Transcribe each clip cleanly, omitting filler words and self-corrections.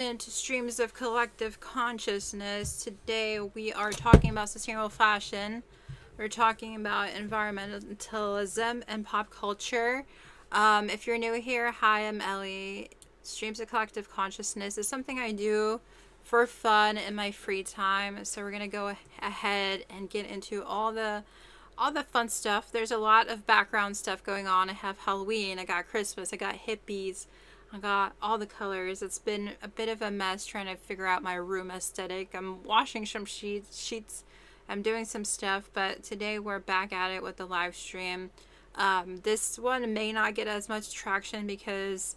Into streams of collective consciousness. Today we are talking about sustainable fashion. We're talking about environmentalism and pop culture. If you're new here, hi, I'm Ellie. Streams of collective consciousness is something I do for fun in my free time. So we're gonna go ahead and get into all the fun stuff. There's a lot of background stuff going on. I have Halloween, I got Christmas, I got hippies, I got all the colors. It's been a bit of a mess trying to figure out my room aesthetic. I'm washing some sheets. I'm doing some stuff, but today we're back at it with the live stream. This one may not get as much traction because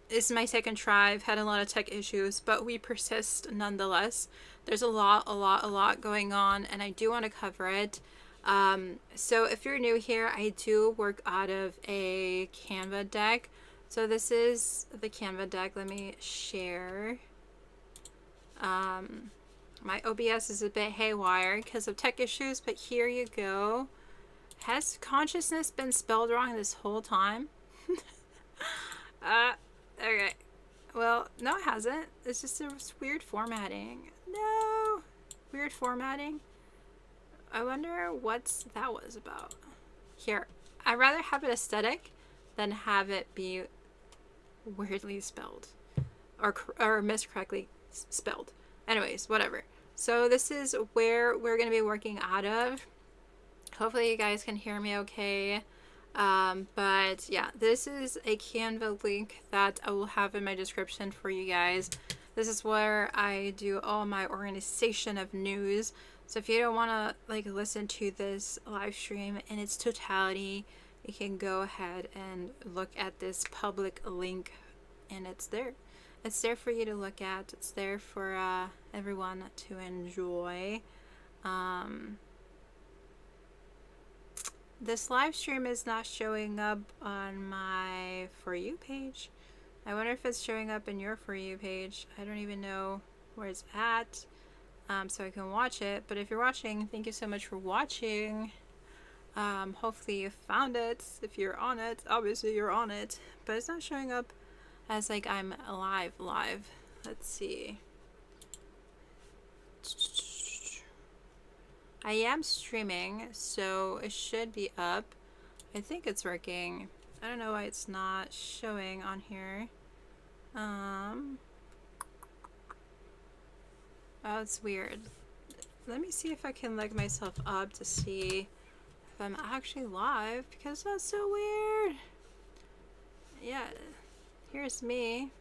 it's my second try. I've had a lot of tech issues, but we persist nonetheless. There's a lot going on, and I do want to cover it. So if you're new here, I do work out of a Canva deck. So this is the Canva deck. Let me share. My OBS is a bit haywire because of tech issues, but here you go. Has consciousness been spelled wrong this whole time? Okay. Well, no, it hasn't. It's just a weird formatting. No! Weird formatting. I wonder what that was about. Here. I'd rather have it aesthetic than have it be weirdly spelled. Or miscorrectly spelled. Anyways, whatever. So this is where we're going to be working out of. Hopefully you guys can hear me okay. But yeah, this is a Canva link that I will have in my description for you guys. This is where I do all my organization of news. So if you don't want to like listen to this live stream in its totality, you can go ahead and look at this public link, and it's there. It's there for you to look at. It's there for everyone to enjoy. This live stream is not showing up on my For You page. I wonder if it's showing up in your For You page. I don't even know where it's at, so I can watch it. But if you're watching, thank you so much for watching. Hopefully you found it. If you're on it, obviously you're on it. But it's not showing up as like I'm live. Let's see. I am streaming, so it should be up. I think it's working. I don't know why it's not showing on here. Oh, it's weird. Let me see if I can leg myself up to see if I'm actually live, because that's so weird. Yeah, here's me.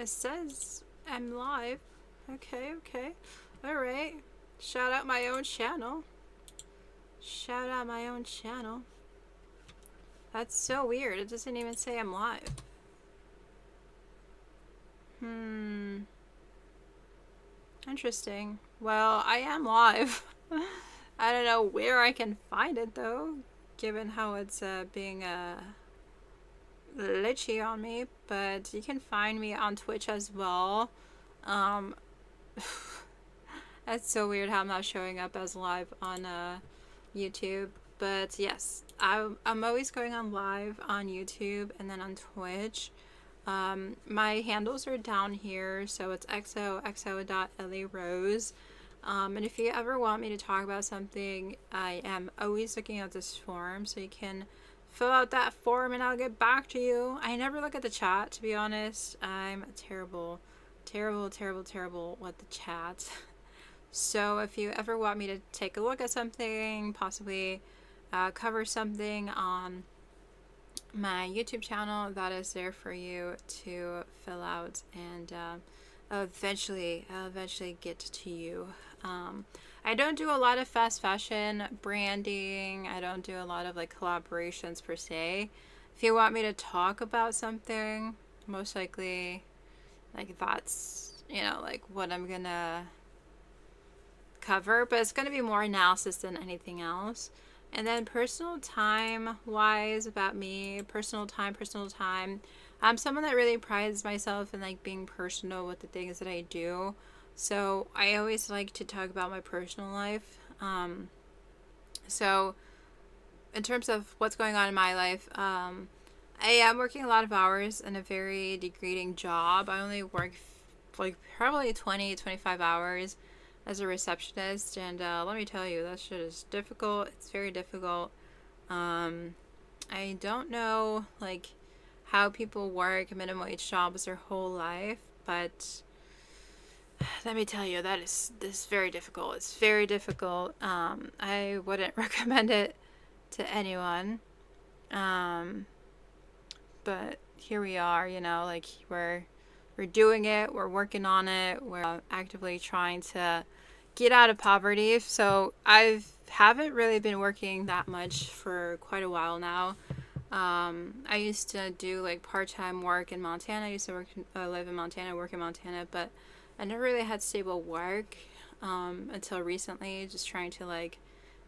It says I'm live. Okay. Alright. Shout out my own channel. That's so weird. It doesn't even say I'm live. Interesting. Well, I am live. I don't know where I can find it though, given how it's being glitchy on me, but you can find me on Twitch as well. That's so weird how I'm not showing up as live on YouTube, but yes, I'm always going on live on YouTube and then on Twitch. My handles are down here, so it's xo.ellierose. And if you ever want me to talk about something, I am always looking at this form, so you can fill out that form and I'll get back to you. I never look at the chat, to be honest. I'm terrible with the chat. So if you ever want me to take a look at something, possibly cover something on my YouTube channel, that is there for you to fill out, and I'll eventually get to you. I don't do a lot of fast fashion branding. I don't do a lot of like collaborations per se. If you want me to talk about something, most likely like that's, you know, like what I'm gonna cover, but it's gonna be more analysis than anything else. And then personal time wise, about me, personal time, I'm someone that really prides myself in like being personal with the things that I do. So I always like to talk about my personal life. So in terms of what's going on in my life, I am working a lot of hours in a very degrading job. I only work like probably 20-25 hours as a receptionist, and let me tell you, that shit is difficult. It's very difficult. I don't know like how people work minimum wage jobs their whole life, but let me tell you, that is this is very difficult. It's very difficult. I wouldn't recommend it to anyone. Um, but here we are, you know, like we're doing it, we're working on it, we're actively trying to get out of poverty. So I haven't really been working that much for quite a while now. I used to do like part-time work in Montana. I used to live in Montana, work in Montana, but I never really had stable work until recently, just trying to like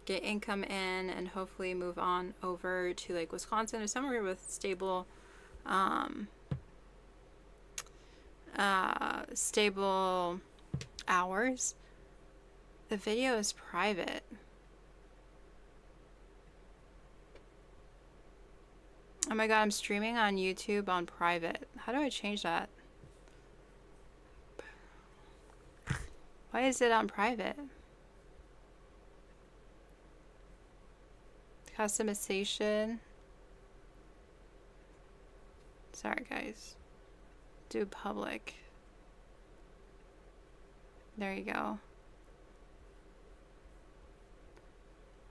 get income in and hopefully move on over to like Wisconsin or somewhere with stable stable hours. The video is private. Oh my god, I'm streaming on YouTube on private. How do I change that? Why is it on private? Customization. Sorry guys. Do public. There you go.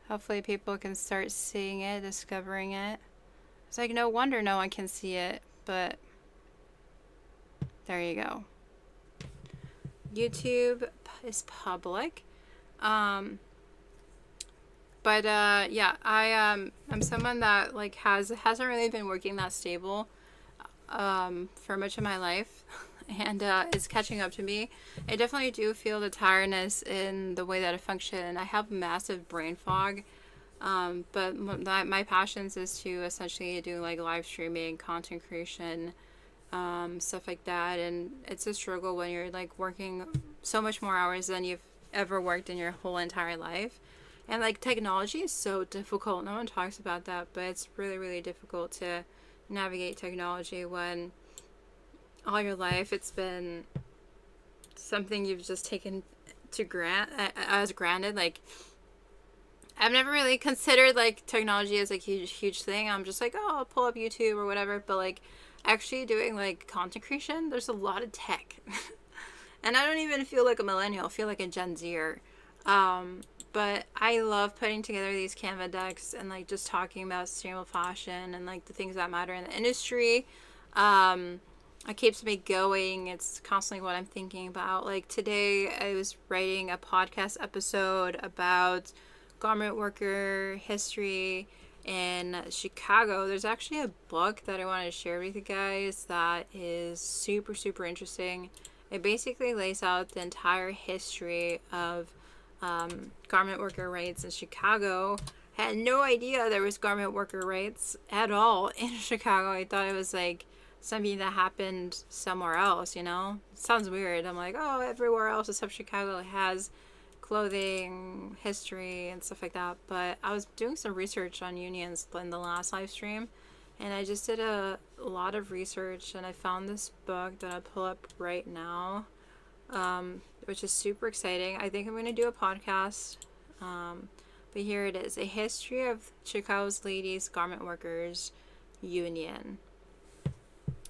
Hopefully people can start seeing it, discovering it. It's like, no wonder no one can see it, but there you go. YouTube is public. Yeah, I'm someone that like hasn't really been working that stable for much of my life, and it's catching up to me. I definitely do feel the tiredness in the way that I function. I have massive brain fog. But my passions is to essentially do like live streaming, content creation, stuff like that. And it's a struggle when you're like working so much more hours than you've ever worked in your whole entire life. And like technology is so difficult. No one talks about that, but it's really, really difficult to navigate technology when all your life it's been something you've just taken as granted. Like, I've never really considered like technology as like a huge thing. I'm just like, oh, I'll pull up YouTube or whatever. But like actually doing like content creation, there's a lot of tech. And I don't even feel like a millennial. I feel like a Gen Zer. But I love putting together these Canva decks and like just talking about sustainable fashion and like the things that matter in the industry. It keeps me going. It's constantly what I'm thinking about. Like today I was writing a podcast episode about garment worker history in Chicago. There's actually a book that I wanted to share with you guys that is super, super interesting. It basically lays out the entire history of garment worker rights in Chicago. I had no idea there was garment worker rights at all in Chicago. I thought it was like something that happened somewhere else, you know? It sounds weird. I'm like, oh, everywhere else except Chicago has clothing history and stuff like that. But I was doing some research on unions in the last live stream, and I just did a lot of research, and I found this book that I'll pull up right now, which is super exciting. I think I'm going to do a podcast, but here it is: A History of Chicago's Ladies Garment Workers Union.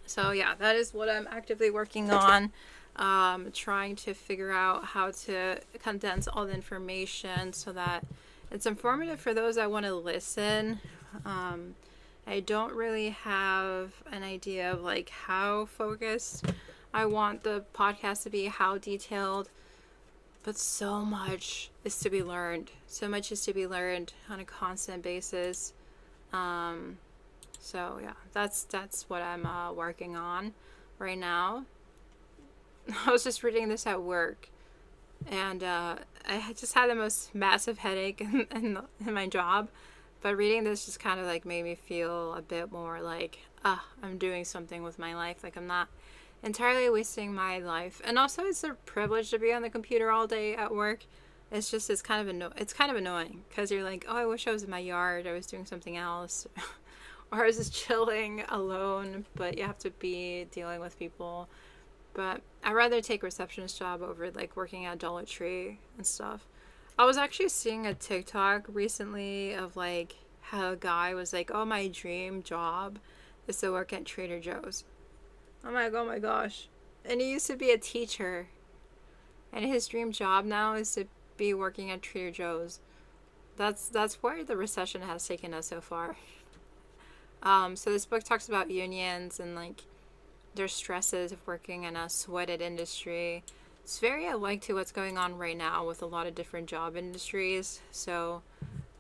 So yeah, that is what I'm actively working on. Trying to figure out how to condense all the information so that it's informative for those that want to listen. I don't really have an idea of like how focused I want the podcast to be, how detailed, but so much is to be learned. So much is to be learned on a constant basis. So yeah, that's what I'm working on right now. I was just reading this at work, and I just had the most massive headache in my job, but reading this just kind of like made me feel a bit more like, I'm doing something with my life. Like I'm not entirely wasting my life. And also it's a privilege to be on the computer all day at work. It's just, it's kind of annoying because you're like, oh, I wish I was in my yard. I was doing something else. or is just chilling alone, but you have to be dealing with people. But I'd rather take receptionist job over like working at Dollar Tree and stuff. I was actually seeing a TikTok recently of like how a guy was like, "Oh, my dream job is to work at Trader Joe's." I'm like, "Oh my gosh!" And he used to be a teacher, and his dream job now is to be working at Trader Joe's. That's where the recession has taken us so far. So this book talks about unions and like their stresses of working in a sweated industry. It's very alike to what's going on right now with a lot of different job industries. So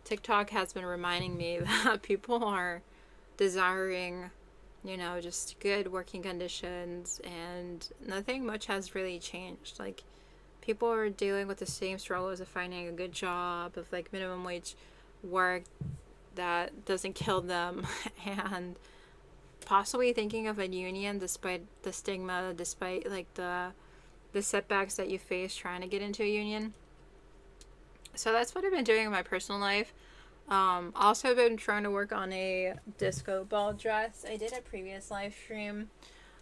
TikTok has been reminding me that people are desiring, just good working conditions, and nothing much has really changed. Like, people are dealing with the same struggles of finding a good job, of like minimum wage work that doesn't kill them, and possibly thinking of a union despite the stigma, despite like the setbacks that you face trying to get into a union. So that's what I've been doing in my personal life. Also been trying to work on a disco ball dress. I did a previous live stream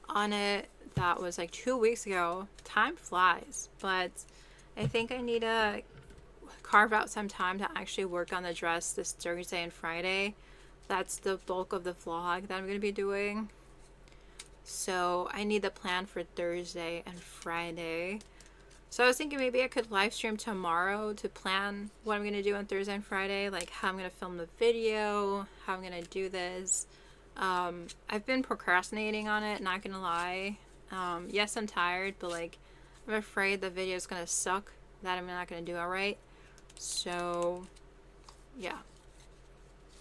on it that was like 2 weeks ago. Time flies, but I think I need to carve out some time to actually work on the dress this Thursday and Friday. That's the bulk of the vlog that I'm going to be doing. So I need the plan for Thursday and Friday. So I was thinking maybe I could live stream tomorrow to plan what I'm going to do on Thursday and Friday. Like how I'm going to film the video, how I'm going to do this. I've been procrastinating on it, not going to lie. Yes, I'm tired, but like I'm afraid the video is going to suck, that I'm not going to do it right. So yeah.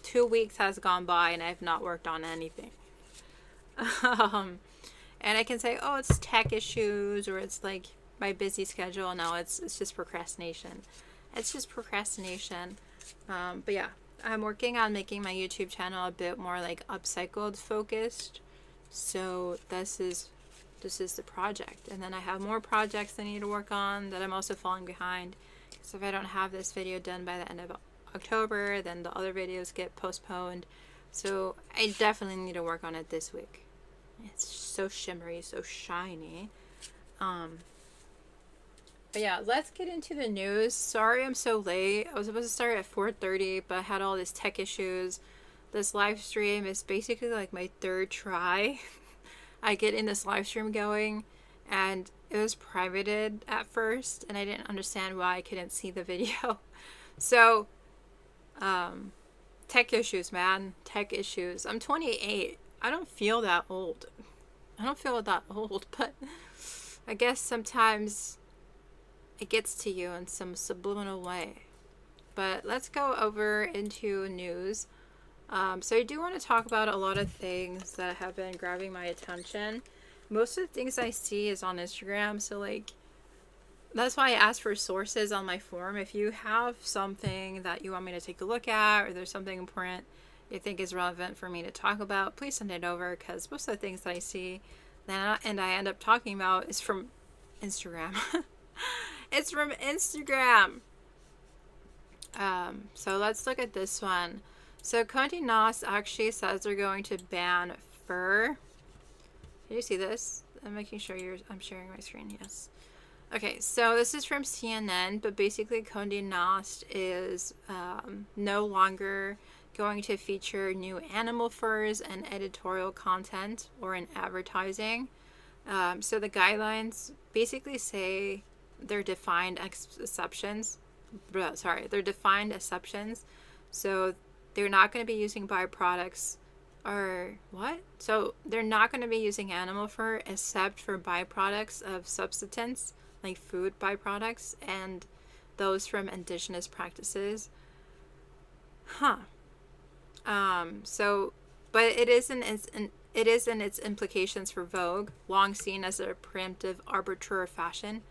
2 weeks has gone by and I've not worked on anything. And I can say, oh, it's tech issues, or it's like my busy schedule. No, it's just procrastination. It's just procrastination. But yeah, I'm working on making my YouTube channel a bit more like upcycled focused. So this is the project. And then I have more projects I need to work on that I'm also falling behind. So if I don't have this video done by the end of October, then the other videos get postponed. So I definitely need to work on it this week. It's so shimmery, so shiny. But yeah, let's get into the news. Sorry I'm so late. I was supposed to start at 4:30, but I had all these tech issues. This live stream is basically like my third try. I get in this live stream going, and it was privated at first, and I didn't understand why I couldn't see the video. So, tech issues, man. Tech issues. I'm 28. I don't feel that old. But I guess sometimes it gets to you in some subliminal way. But let's go over into news. So I do want to talk about a lot of things that have been grabbing my attention. Most of the things I see is on Instagram, so like that's why I asked for sources on my forum. If you have something that you want me to take a look at, or there's something important you think is relevant for me to talk about, please send it over, because most of the things that I see and I end up talking about is from Instagram. It's from Instagram. So let's look at this one. So Condé Nast actually says they're going to ban fur. Can you see this? I'm making sure I'm sharing my screen. Yes. Okay, so this is from CNN, but basically Condé Nast is no longer going to feature new animal furs and editorial content or in advertising. So the guidelines basically say they're defined exceptions. They're defined exceptions. So they're not going to be using byproducts or what? So they're not going to be using animal fur except for byproducts of subsistence, like food byproducts, and those from indigenous practices. But it is in its implications for Vogue, long seen as a preemptive arbiter of fashion.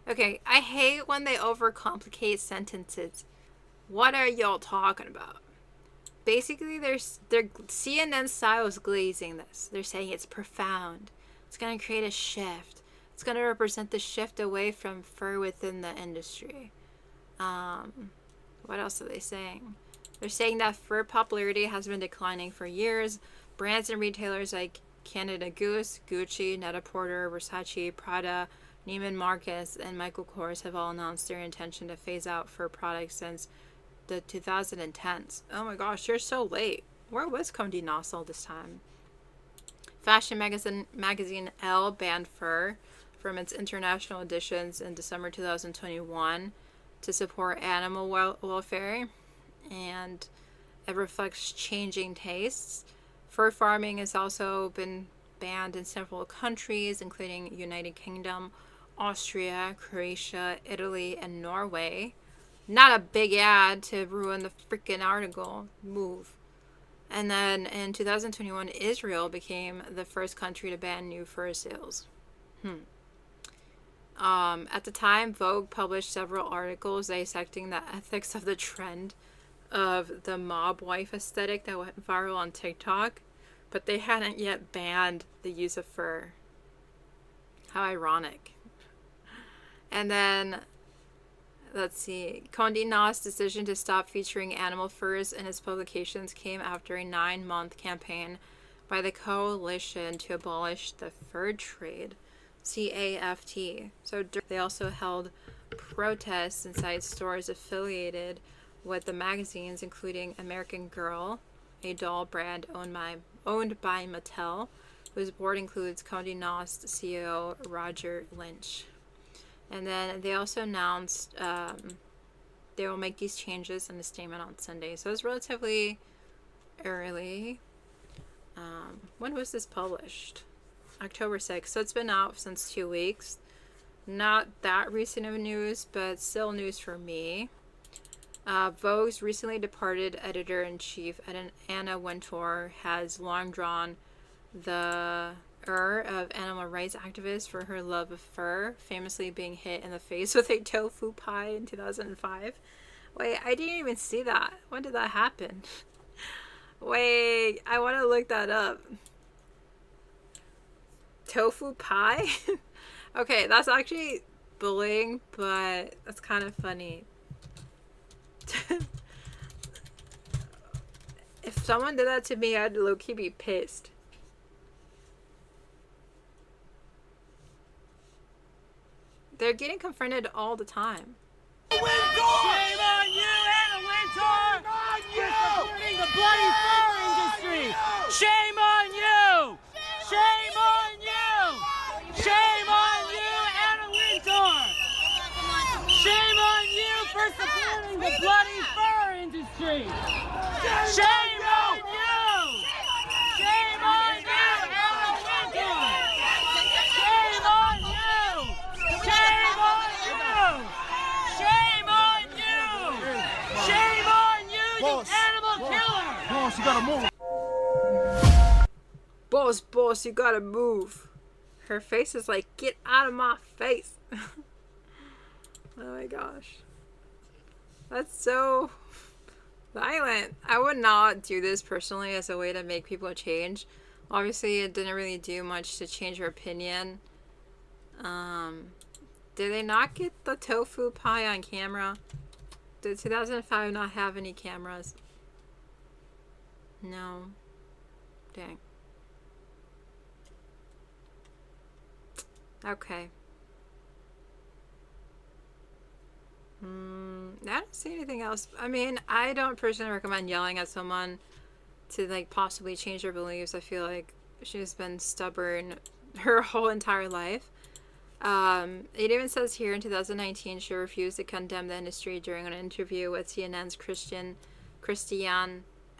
Okay, I hate when they overcomplicate sentences. What are y'all talking about? Basically, their CNN style is glazing this. They're saying it's profound. It's going to create a shift. It's going to represent the shift away from fur within the industry. What else are they saying? They're saying that fur popularity has been declining for years. Brands and retailers like Canada Goose, Gucci, Net-a-Porter, Versace, Prada, Neiman Marcus, and Michael Kors have all announced their intention to phase out fur products since the 2010s. Oh my gosh, you're so late. Where was Condé Nast all this time? Fashion magazine Elle banned fur from its international editions in December 2021 to support animal welfare, and it reflects changing tastes. Fur farming has also been banned in several countries, including United Kingdom, Austria, Croatia, Italy, and Norway. Not a big ad to ruin the freaking article. Move. And then in 2021, Israel became the first country to ban new fur sales. At the time, Vogue published several articles dissecting the ethics of the trend of the mob wife aesthetic that went viral on TikTok, but they hadn't yet banned the use of fur. How ironic. And then, let's see, Condé Nast's decision to stop featuring animal furs in its publications came after a 9-month campaign by the Coalition to Abolish the Fur Trade, CAFT. So they also held protests inside stores affiliated with the magazines, including American Girl, a doll brand owned by Mattel, whose board includes Condé Nast CEO Roger Lynch. And then they also announced they will make these changes in a statement on Sunday. So it's relatively early. When was this published? October 6th. So it's been out since 2 weeks. Not that recent of news, but still news for me. Vogue's recently departed editor-in-chief, Anna Wintour, has long drawn the ire of animal rights activists for her love of fur, famously being hit in the face with a tofu pie in 2005. Wait, I didn't even see that. When did that happen? Wait, I want to look that up. Tofu pie? Okay, that's actually bullying, but that's kind of funny. If someone did that to me, I'd low-key be pissed. They're getting confronted all the time. Shame on you, Anna Wintour! For supporting the bloody fur industry! Shame on you! Shame on you! Shame on you, Anna Wintour! Shame on you for supporting the bloody fur industry! Shame on you! Shame on you, Anna Wintour! Shame on you! Shame on you! Shame on you! Shame on you, you animal killer! Boss, you gotta move. Boss, you gotta move. Her face is like, get out of my face. Oh my gosh. That's so violent. I would not do this personally as a way to make people change. Obviously, it didn't really do much to change her opinion. Did they not get the tofu pie on camera? Did 2005 not have any cameras? No. Dang. Okay. I don't see anything else. I mean, I don't personally recommend yelling at someone to like possibly change their beliefs. I feel like she's been stubborn her whole entire life. It even says here in 2019 she refused to condemn the industry during an interview with CNN's Christian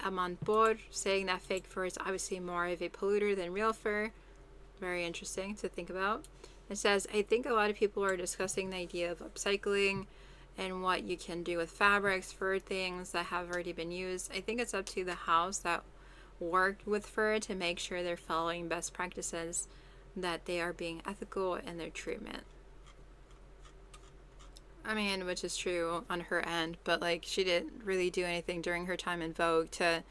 Amanpour, saying that fake fur is obviously more of a polluter than real fur. Very interesting to think about. It says, I think a lot of people are discussing the idea of upcycling and what you can do with fabrics, fur things that have already been used. I think it's up to the house that worked with fur to make sure they're following best practices, that they are being ethical in their treatment. I mean, which is true on her end, but like she didn't really do anything during her time in Vogue to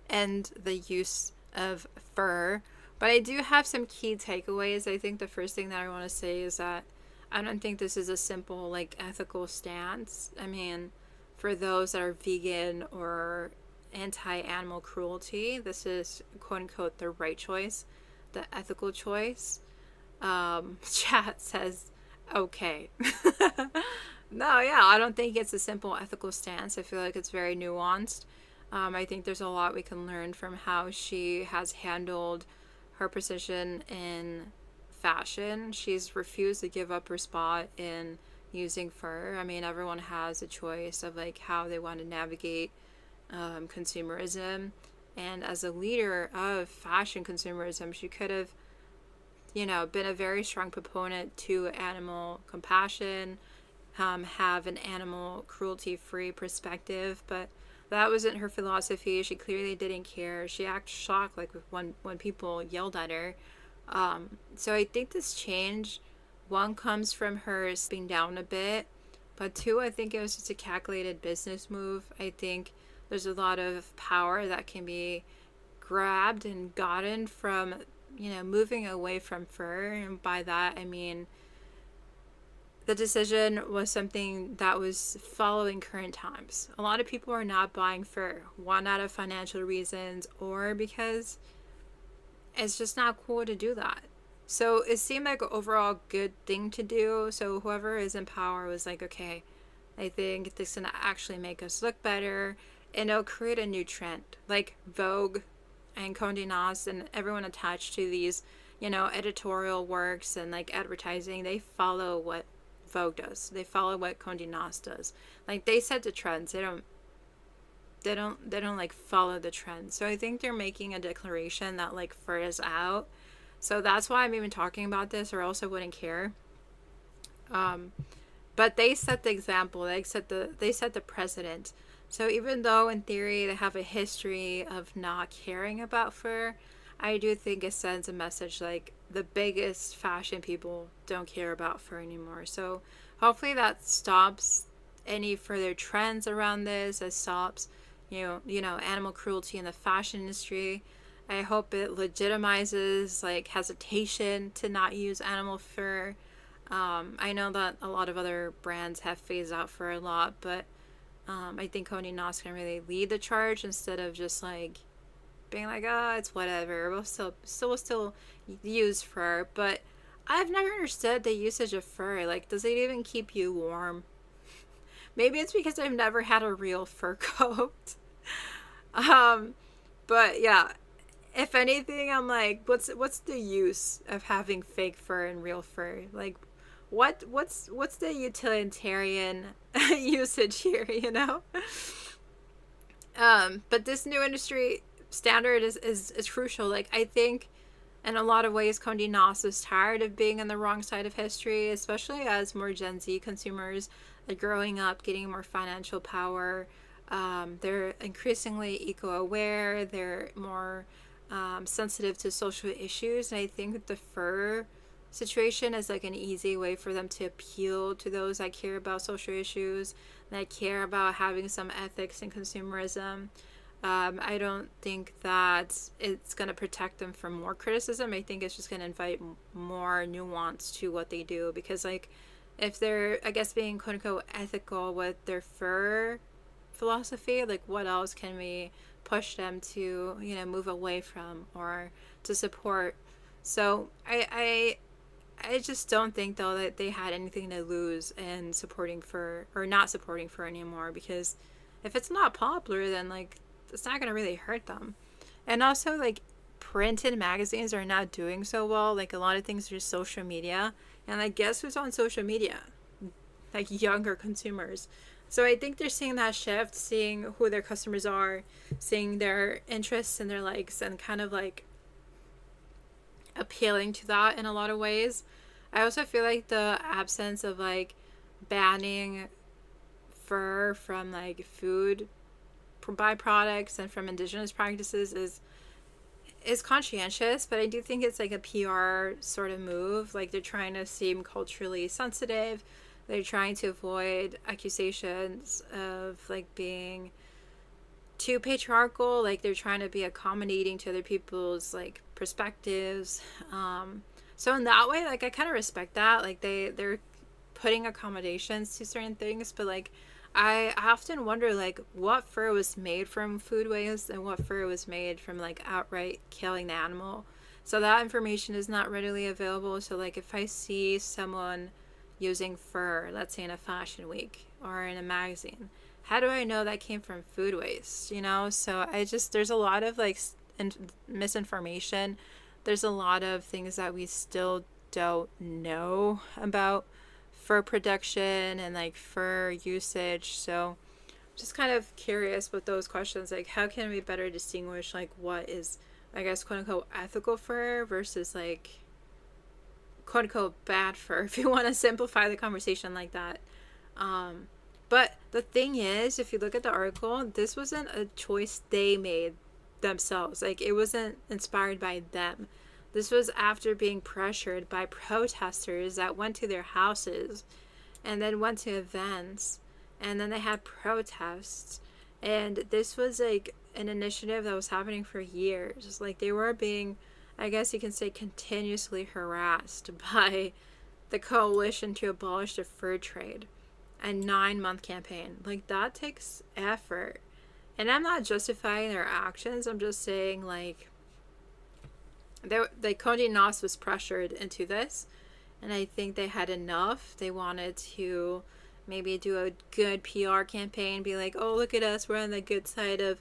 end the use of fur. But I do have some key takeaways. I think the first thing that I want to say is that I don't think this is a simple like ethical stance. I mean, for those that are vegan or anti-animal cruelty. This is quote unquote the right choice, the ethical choice. Chat says, okay. No, yeah, I don't think it's a simple ethical stance. I feel like it's very nuanced. I think there's a lot we can learn from how she has handled her position in fashion. She's refused to give up her spot in using fur. I mean, everyone has a choice of like how they want to navigate consumerism. And as a leader of fashion consumerism, she could have, been a very strong proponent to animal compassion, have an animal cruelty-free perspective, but that wasn't her philosophy. She clearly didn't care. She acted shocked, like when people yelled at her. So I think this change, one, comes from her stepping down a bit, but two, I think it was just a calculated business move. I think there's a lot of power that can be grabbed and gotten from, moving away from fur, and by that I mean the decision was something that was following current times. A lot of people are not buying fur, one, out of financial reasons, or because it's just not cool to do that. So it seemed like an overall good thing to do. So whoever is in power was like, okay, I think this is going to actually make us look better, and it'll create a new trend. Like Vogue and Condé Nast and everyone attached to these, editorial works and like advertising, they follow what Vogue does. They follow what Condé Nast does. Like they set the trends. They don't like follow the trends. So I think they're making a declaration that like fur is out. So that's why I'm even talking about this, or else I wouldn't care. But they set the example. They set the precedent. So even though in theory they have a history of not caring about fur, I do think it sends a message like the biggest fashion people don't care about fur anymore. So hopefully that stops any further trends around this. It stops, animal cruelty in the fashion industry. I hope it legitimizes like hesitation to not use animal fur. I know that a lot of other brands have phased out fur a lot, but I think Condé Nast can really lead the charge instead of just like being like, oh, it's whatever. We'll still use fur. But I've never understood the usage of fur. Like, does it even keep you warm? Maybe it's because I've never had a real fur coat. But yeah, if anything, I'm like, what's the use of having fake fur and real fur? Like, what's the utilitarian usage here, But this new industry standard is crucial. Like, I think in a lot of ways Condé Nast is tired of being on the wrong side of history, especially as more Gen Z consumers are growing up, getting more financial power. They're increasingly eco-aware. They're more sensitive to social issues, and I think the fur situation is like an easy way for them to appeal to those that care about social issues, that care about having some ethics and consumerism. I don't think that it's going to protect them from more criticism. I think it's just going to invite more nuance to what they do, because like if they're, I guess, being quote unquote ethical with their fur philosophy, like what else can we push them to, move away from or to support? So I just don't think though that they had anything to lose in supporting fur or not supporting fur anymore, because if it's not popular, then like it's not going to really hurt them. And also like printed magazines are not doing so well. Like a lot of things are just social media, and I guess who's on social media? Like younger consumers. So I think they're seeing that shift, seeing who their customers are, seeing their interests and their likes, and kind of like appealing to that in a lot of ways. I also feel like the absence of like banning fur from like food byproducts and from indigenous practices is conscientious, but I do think it's like a PR sort of move. Like they're trying to seem culturally sensitive. They're trying to avoid accusations of like being too patriarchal. Like they're trying to be accommodating to other people's like perspectives. So in that way, like I kind of respect that. Like they're putting accommodations to certain things, but like I often wonder like what fur was made from food waste and what fur was made from like outright killing the animal. So that information is not readily available. So like if I see someone using fur, let's say in a fashion week or in a magazine, how do I know that came from food waste? You know, so I just, there's a lot of like misinformation. There's a lot of things that we still don't know about fur production and like fur usage. So just kind of curious with those questions, like how can we better distinguish like what is, I guess, quote unquote ethical fur versus like quote unquote bad fur, if you want to simplify the conversation like that. But the thing is, if you look at the article, this wasn't a choice they made themselves. Like it wasn't inspired by them. This was after being pressured by protesters that went to their houses and then went to events, and then they had protests. And this was like an initiative that was happening for years. Like they were being, I guess you can say, continuously harassed by the coalition to abolish the fur trade. A 9-month campaign. Like that takes effort. And I'm not justifying their actions. I'm just saying like Condé Nast was pressured into this, and I think they had enough. They wanted to maybe do a good PR campaign, be like, oh, look at us, we're on the good side of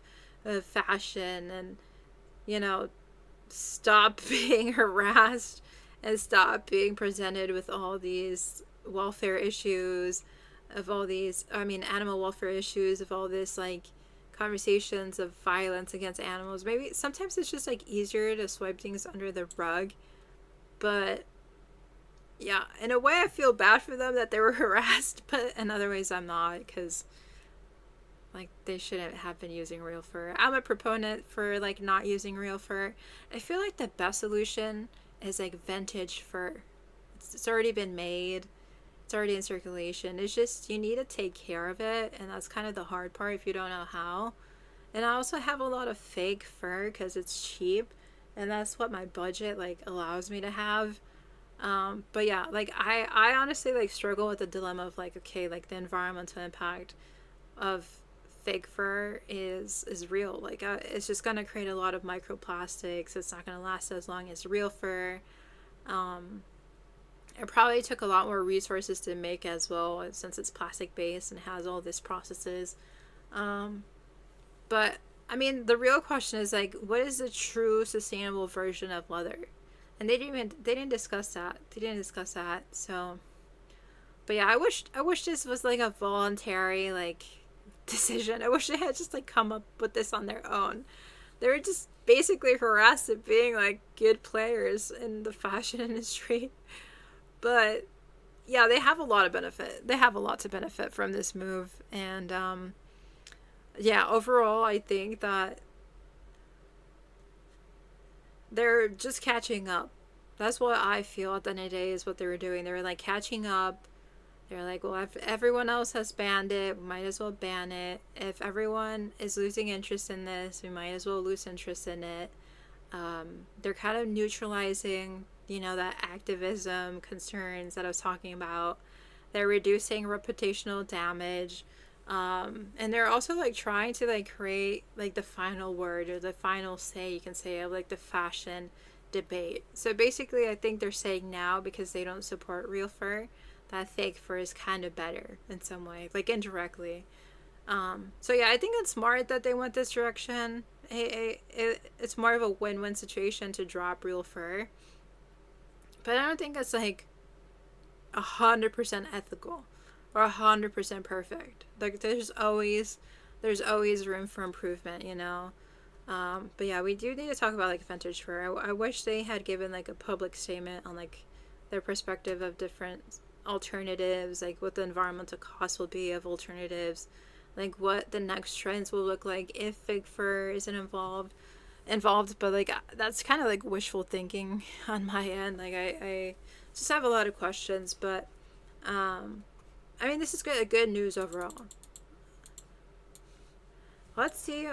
fashion, and, you know, stop being harassed and stop being presented with all these welfare issues, of all these, I mean, animal welfare issues, of all this, like, conversations of violence against animals. Maybe sometimes it's just like easier to swipe things under the rug, but yeah, in a way I feel bad for them that they were harassed, but in other ways I'm not, because like they shouldn't have been using real fur. I'm a proponent for like not using real fur. I feel like the best solution is like vintage fur. It's already been made, it's already in circulation. It's just you need to take care of it, and that's kind of the hard part if you don't know how. And I also have a lot of fake fur because it's cheap, and that's what my budget like allows me to have. But yeah, like I honestly like struggle with the dilemma of like, okay, like the environmental impact of fake fur is real. Like it's just gonna create a lot of microplastics. It's not gonna last as long as real fur. It probably took a lot more resources to make as well, since it's plastic based and has all these processes. But I mean, the real question is like, what is the true sustainable version of leather? And they didn't discuss that. They didn't discuss that. So, but yeah, I wish this was like a voluntary like decision. I wish they had just like come up with this on their own. They were just basically harassed at being like good players in the fashion industry. But yeah, they have a lot of benefit. They have a lot to benefit from this move. And yeah, overall, I think that they're just catching up. That's what I feel at the end of the day is what they were doing. They were like catching up. They're like, well, if everyone else has banned it, we might as well ban it. If everyone is losing interest in this, we might as well lose interest in it. They're kind of neutralizing, you know, that activism concerns that I was talking about. They're reducing reputational damage. And they're also like trying to like create like the final word or the final say, you can say, of like the fashion debate. So basically I think they're saying now, because they don't support real fur, that fake fur is kind of better in some way, like indirectly. So yeah, I think it's smart that they went this direction. It's more of a win-win situation to drop real fur, but I don't think it's like 100% ethical or 100% perfect. Like there's always room for improvement, you know. But yeah, we do need to talk about like vintage fur. I wish they had given like a public statement on like their perspective of different alternatives, like what the environmental cost will be of alternatives, like what the next trends will look like if fake fur isn't involved. But like that's kind of like wishful thinking on my end. Like I just have a lot of questions, but I mean, this is good news overall. Let's see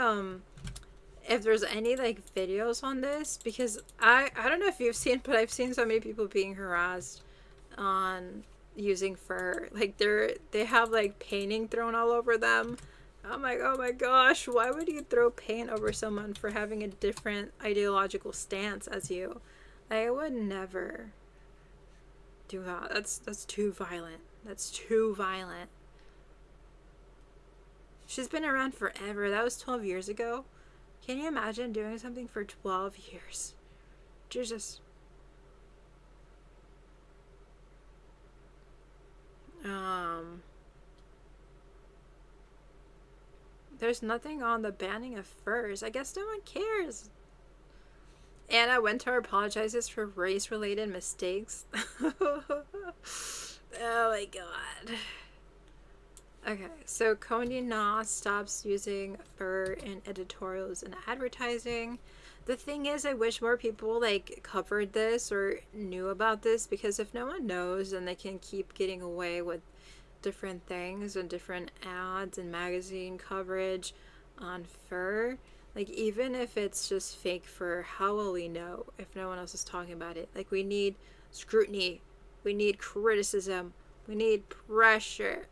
if there's any like videos on this, because I don't know if you've seen, but I've seen so many people being harassed on using fur. Like they have like painting thrown all over them. I'm like, oh my gosh, why would you throw paint over someone for having a different ideological stance as you? I would never do that. That's too violent. That's too violent. She's been around forever. That was 12 years ago. Can you imagine doing something for 12 years? Jesus. There's nothing on the banning of furs. I guess no one cares. Anna Wintour apologizes for race-related mistakes. Oh my god. Okay, so Condé Nast stops using fur in editorials and advertising. The thing is, I wish more people like covered this or knew about this, because if no one knows, then they can keep getting away with different things and different ads and magazine coverage on fur. Like, even if it's just fake fur, how will we know if no one else is talking about it? Like, we need scrutiny, we need criticism, we need pressure.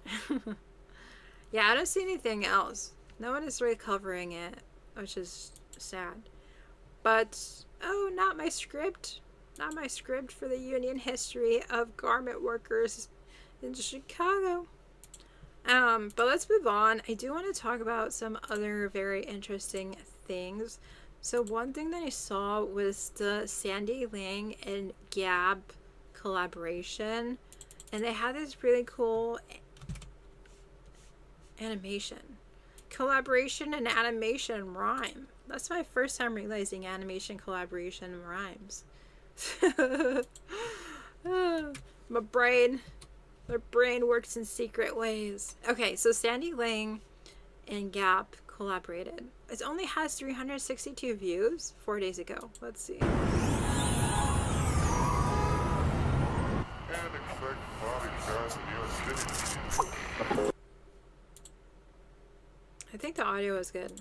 Yeah, I don't see anything else. No one is really covering it, which is sad. But, oh, not my script. Not my script for the union history of garment workers in Chicago. But let's move on. I do want to talk about some other very interesting things. So one thing that I saw was the Sandy Liang and Gab collaboration, and they had this really cool animation. Collaboration and animation rhyme. That's my first time realizing animation collaboration rhymes. My brain works in secret ways. Okay, so Sandy Liang and Gap collaborated. It only has 362 views 4 days ago. Let's see. I think the audio is good.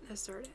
Let's start it.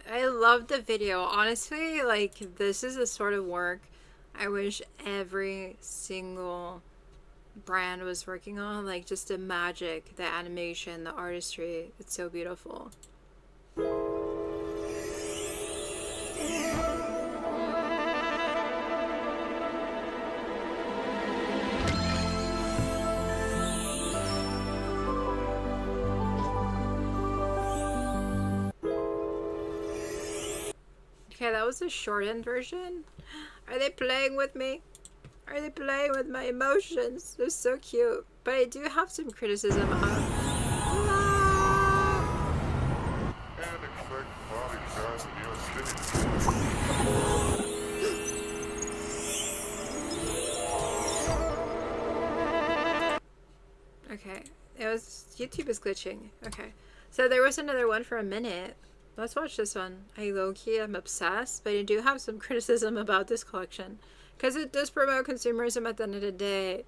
I love the video. Honestly, like, this is the sort of work I wish every single brand was working on. Like, just the magic, the animation, the artistry. It's so beautiful. Okay, that was the shortened version. Are they playing with me? Are they playing with my emotions? They're so cute. But I do have some criticism of... Okay, it was... YouTube is glitching. Okay, so there was another one for a minute. Let's watch this one. I low-key am obsessed, but I do have some criticism about this collection, because it does promote consumerism at the end of the day.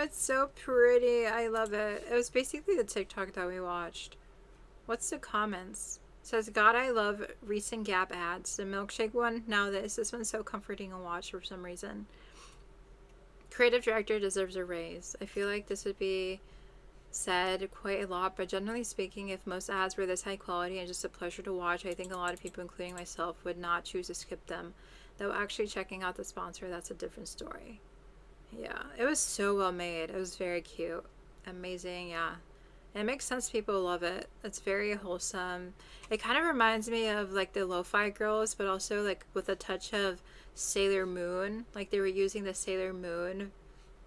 it's so pretty. I love it. It was basically the TikTok that we watched. What's the comments? It says, God, I love recent Gap ads. The milkshake one, now this one's so comforting to watch for some reason. Creative director deserves a raise. I feel like this would be said quite a lot, but generally speaking, if most ads were this high quality and just a pleasure to watch, I think a lot of people, including myself, would not choose to skip them. Though actually checking out the sponsor, that's a different story. Yeah, it was so well made. It was very cute. Amazing, yeah. And it makes sense people love it. It's very wholesome. It kind of reminds me of like the Lo-Fi Girls, but also like with a touch of Sailor Moon. Like they were using the Sailor Moon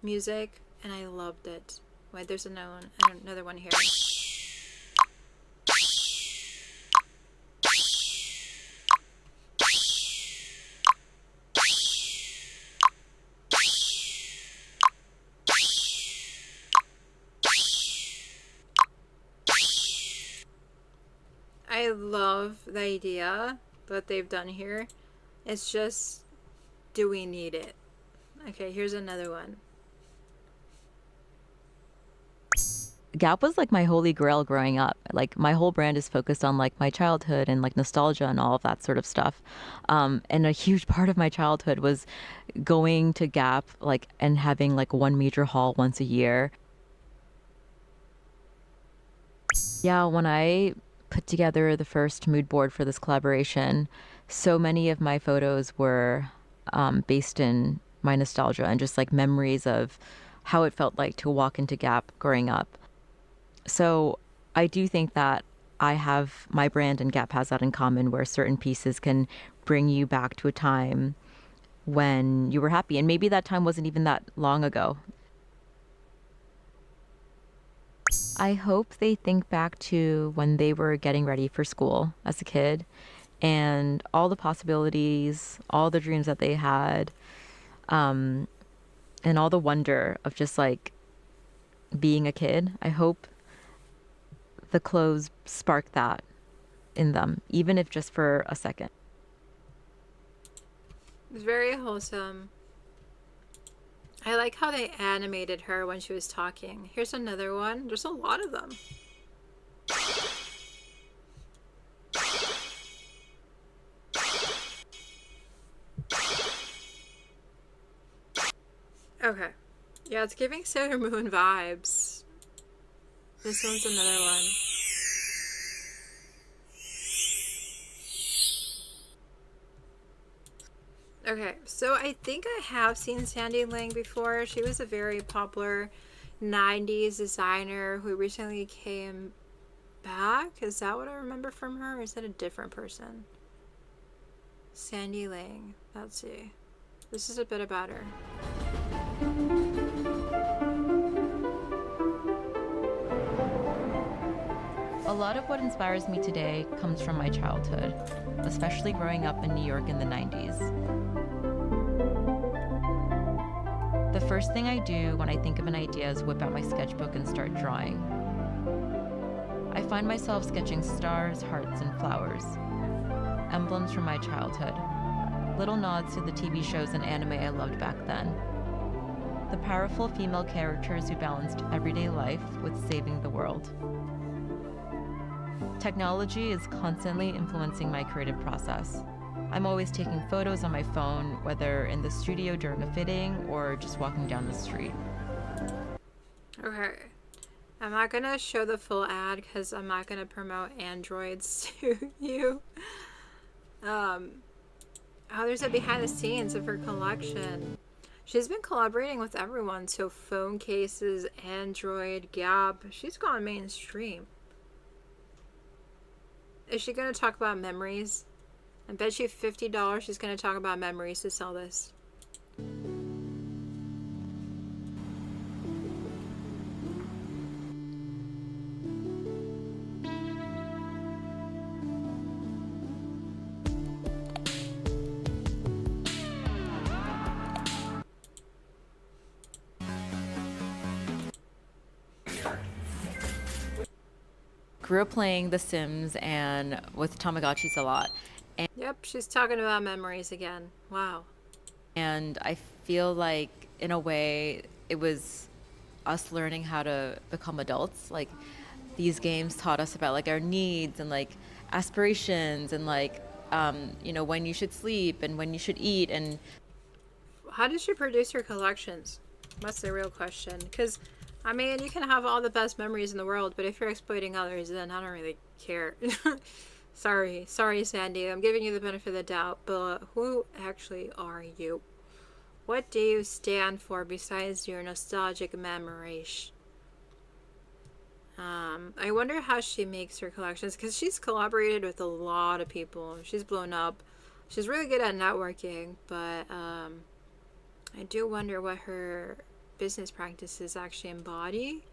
music, and I loved it. Wait, there's another one here. I love the idea that they've done here. It's just, do we need it? Okay, here's another one. Gap was like my holy grail growing up. Like my whole brand is focused on like my childhood and like nostalgia and all of that sort of stuff. And a huge part of my childhood was going to Gap like and having like one major haul once a year. Yeah, when I put together the first mood board for this collaboration, so many of my photos were based in my nostalgia and just like memories of how it felt like to walk into Gap growing up. So I do think that I have my brand and Gap has that in common, where certain pieces can bring you back to a time when you were happy. And maybe that time wasn't even that long ago. I hope they think back to when they were getting ready for school as a kid and all the possibilities, all the dreams that they had, and all the wonder of just like being a kid. I hope the clothes spark that in them, even if just for a second. It's very wholesome. I like how they animated her when she was talking. Here's another one. There's a lot of them. Okay. Yeah, it's giving Sailor Moon vibes. This one's another one. Okay, so I think I have seen Sandy Liang before. She was a very popular 90s designer who recently came back. Is that what I remember from her? Or is that a different person? Sandy Liang. Let's see. This is a bit about her. A lot of what inspires me today comes from my childhood, especially growing up in New York in the 90s. The first thing I do when I think of an idea is whip out my sketchbook and start drawing. I find myself sketching stars, hearts, and flowers, emblems from my childhood, little nods to the TV shows and anime I loved back then. The powerful female characters who balanced everyday life with saving the world. Technology is constantly influencing my creative process. I'm always taking photos on my phone, whether in the studio during a fitting or just walking down the street. Okay. I'm not gonna show the full ad because I'm not gonna promote androids to you. Oh, there's a behind the scenes of her collection. She's been collaborating with everyone, so phone cases, Android, Gap. She's gone mainstream. Is she gonna talk about memories? I bet you $50 she's gonna talk about memories to sell this. Grew up playing The Sims and with Tamagotchis a lot. Yep, she's talking about memories again. Wow. And I feel like, in a way, it was us learning how to become adults. Like these games taught us about like our needs and like aspirations and like you know, when you should sleep and when you should eat. And How does she produce her collections? That's the real question. Because, I mean, you can have all the best memories in the world, but if you're exploiting others, then I don't really care. Sorry, Sandy. I'm giving you the benefit of the doubt, but who actually are you? What do you stand for besides your nostalgic memories? I wonder how she makes her collections, because she's collaborated with a lot of people. She's blown up. She's really good at networking, but I do wonder what her business practices actually embody.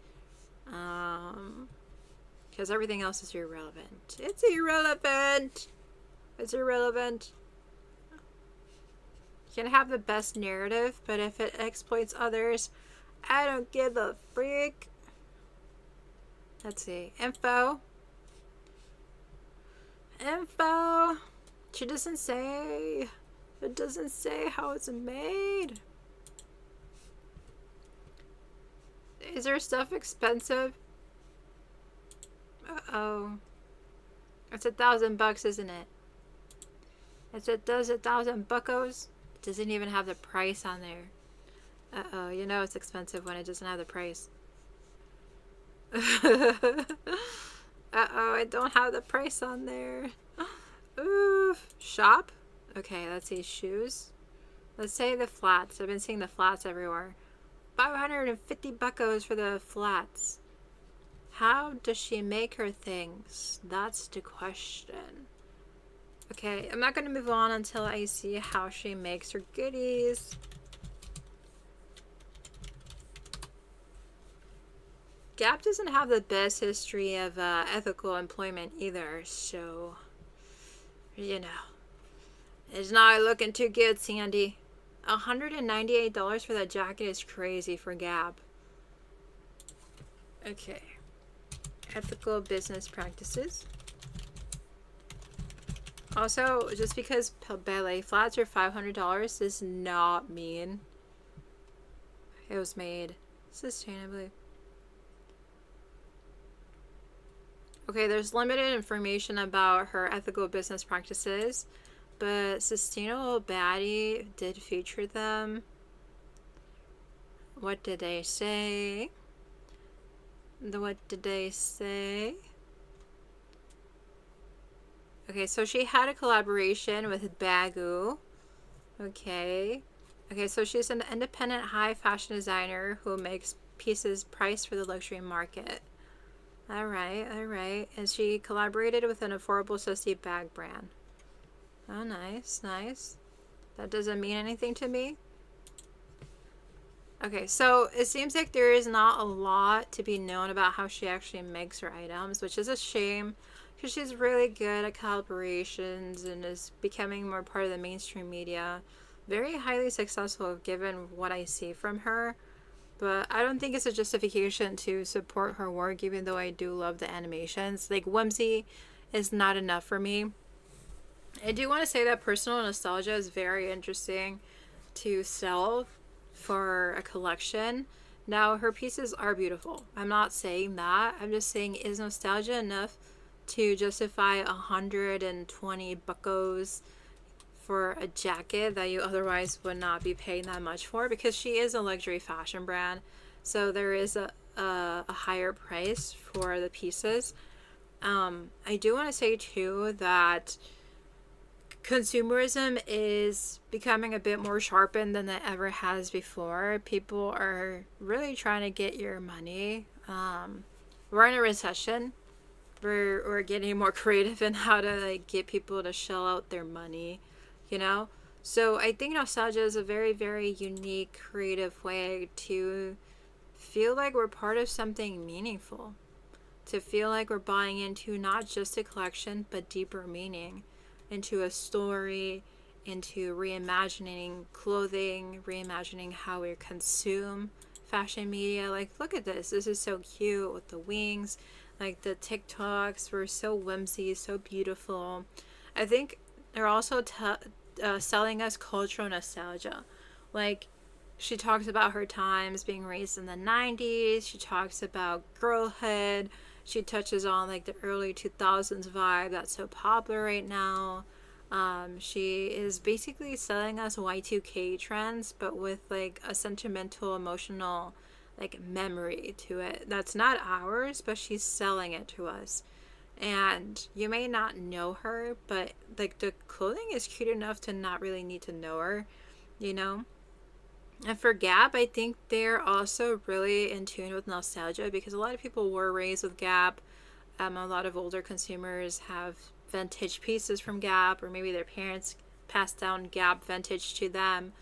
Because everything else is irrelevant. It's irrelevant. It's irrelevant. You can have the best narrative, but if it exploits others, I don't give a freak. Let's see. Info. She doesn't say. It doesn't say how it's made. Is her stuff expensive? Uh-oh. It's $1,000, isn't it? Does $1,000 It doesn't even have the price on there. Uh-oh. You know it's expensive when it doesn't have the price. Uh-oh. I don't have the price on there. Ooh. Shop? Okay, let's see. Shoes. Let's say the flats. I've been seeing the flats everywhere. $550 for the flats. How does she make her things? That's the question. Okay, I'm not going to move on until I see how she makes her goodies. Gap doesn't have the best history of ethical employment either, so, you know, it's not looking too good, Sandy. $198 for that jacket is crazy for Gap. Okay. Ethical business practices. Also, just because ballet flats are $500 does not mean it was made sustainably. Okay, there's limited information about her ethical business practices, but Sustainable Baddie did feature them. What did they say? What did they say? Okay, so she had a collaboration with Baggu. Okay. Okay, so she's an independent high fashion designer who makes pieces priced for the luxury market. Alright, alright. And she collaborated with an affordable Sussy bag brand. Oh, nice, nice. That doesn't mean anything to me. Okay, so it seems like there is not a lot to be known about how she actually makes her items, which is a shame because she's really good at collaborations and is becoming more part of the mainstream media. Very highly successful given what I see from her, but I don't think it's a justification to support her work, even though I do love the animations. Like, whimsy is not enough for me. I do want to say that personal nostalgia is very interesting to sell for a collection. Now, her pieces are beautiful. I'm not saying that. I'm just saying, is nostalgia enough to justify $120 for a jacket that you otherwise would not be paying that much for? Because she is a luxury fashion brand, so there is a higher price for the pieces. I do want to say too that consumerism is becoming a bit more sharpened than it ever has before. People are really trying to get your money. We're in a recession. We're getting more creative in how to like get people to shell out their money, you know? So I think nostalgia is a very, very unique, creative way to feel like we're part of something meaningful. To feel like we're buying into not just a collection, but deeper meaning. Into a story, into reimagining clothing, reimagining how we consume fashion media. Like, look at this. This is so cute with the wings. Like, the TikToks were so whimsy, so beautiful. I think they're also selling us cultural nostalgia. Like, She talks about her times being raised in the 90s. She talks about girlhood. She touches on like the early 2000s vibe that's so popular right now. She is basically selling us Y2K trends, but with like a sentimental, emotional, like memory to it. That's not ours, but she's selling it to us. And you may not know her, but like the clothing is cute enough to not really need to know her, you know? And for Gap, I think they're also really in tune with nostalgia because a lot of people were raised with Gap. A lot of older consumers have vintage pieces from Gap, or maybe their parents passed down Gap vintage to them.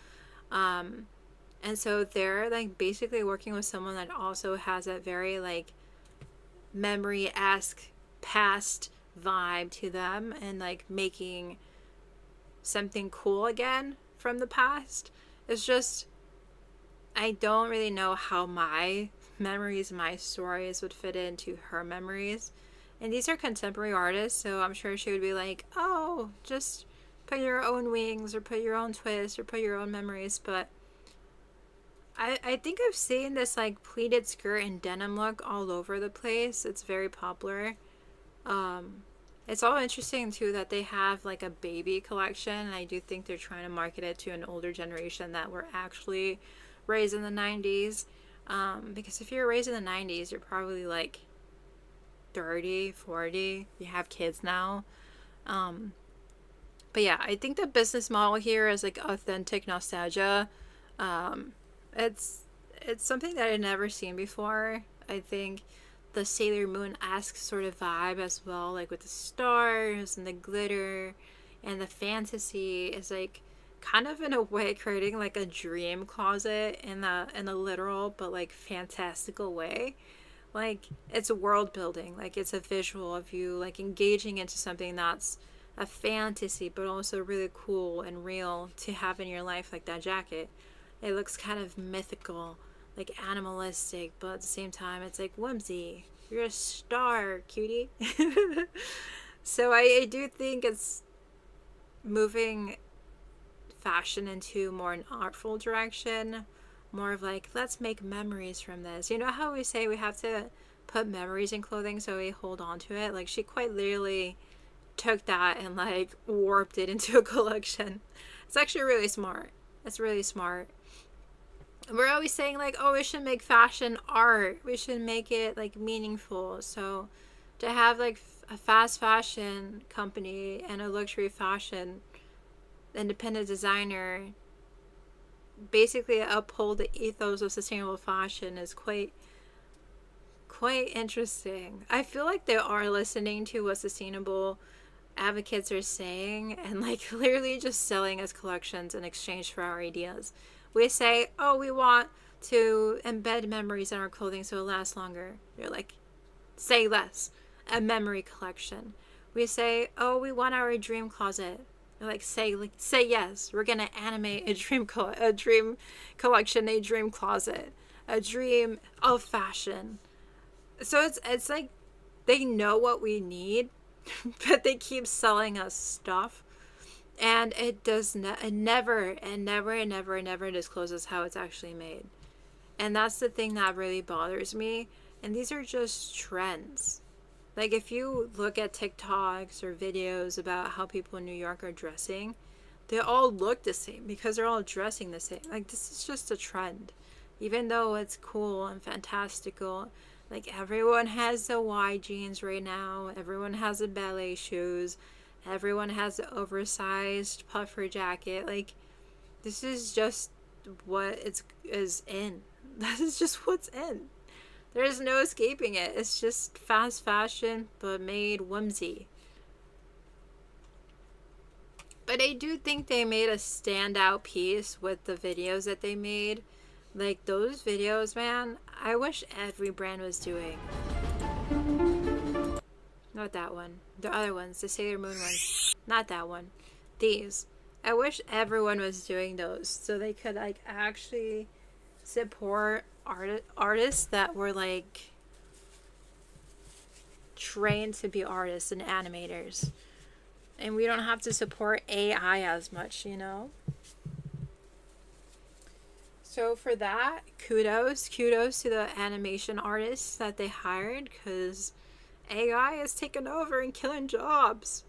And so they're like basically working with someone that also has that very like memory-esque past vibe to them and like making something cool again from the past. It's just, I don't really know how my memories, my stories would fit into her memories. And these are contemporary artists, so I'm sure she would be like, oh, just put your own wings or put your own twist or put your own memories. But I think I've seen this like pleated skirt and denim look all over the place. It's very popular. It's all interesting too that they have like a baby collection, and I do think they're trying to market it to an older generation that were actually raised in the 90s. Because if you're raised in the 90s, you're probably like 30, 40. You have kids now. But yeah, I think the business model here is like authentic nostalgia. It's something that I've never seen before. I think the Sailor Moon-esque sort of vibe as well, like with the stars and the glitter and the fantasy is like kind of in a way creating like a dream closet in a literal but like fantastical way. Like it's a world building, like it's a visual of you like engaging into something that's a fantasy but also really cool and real to have in your life, like that jacket. It looks kind of mythical, like animalistic, but at the same time it's like whimsy. You're a star, cutie. So I do think it's moving fashion into more an artful direction, more of like, let's make memories from this. You know how we say we have to put memories in clothing so we hold on to it? Like she quite literally took that and like warped it into a collection. It's actually really smart. It's really smart. We're always saying like, oh, we should make fashion art. We should make it like meaningful. So to have like a fast fashion company and a luxury fashion independent designer basically uphold the ethos of sustainable fashion is quite interesting. I feel like they are listening to what sustainable advocates are saying and like clearly just selling us collections in exchange for our ideas. We say, oh, we want to embed memories in our clothing so it lasts longer. You're like, say less. A memory collection. We say, oh, we want our dream closet. You're like, say yes. We're gonna animate a dream collection, a dream closet, a dream of fashion. So it's like they know what we need, but they keep selling us stuff. And it never discloses how it's actually made. And that's the thing that really bothers me. And these are just trends. Like if you look at TikToks or videos about how people in New York are dressing, they all look the same because they're all dressing the same. Like this is just a trend. Even though it's cool and fantastical, like everyone has the Y jeans right now. Everyone has the ballet shoes. Everyone has the oversized puffer jacket. Like, this is just what is in. That is just what's in. There's no escaping it. It's just fast fashion, but made whimsy. But I do think they made a standout piece with the videos that they made. Like, those videos, man, I wish every brand was doing. Not that one. The other ones, the Sailor Moon ones. Not that one. These. I wish everyone was doing those so they could like actually support artists that were like trained to be artists and animators. And we don't have to support AI as much, you know? So for that, kudos to the animation artists that they hired, because AI is taking over and killing jobs.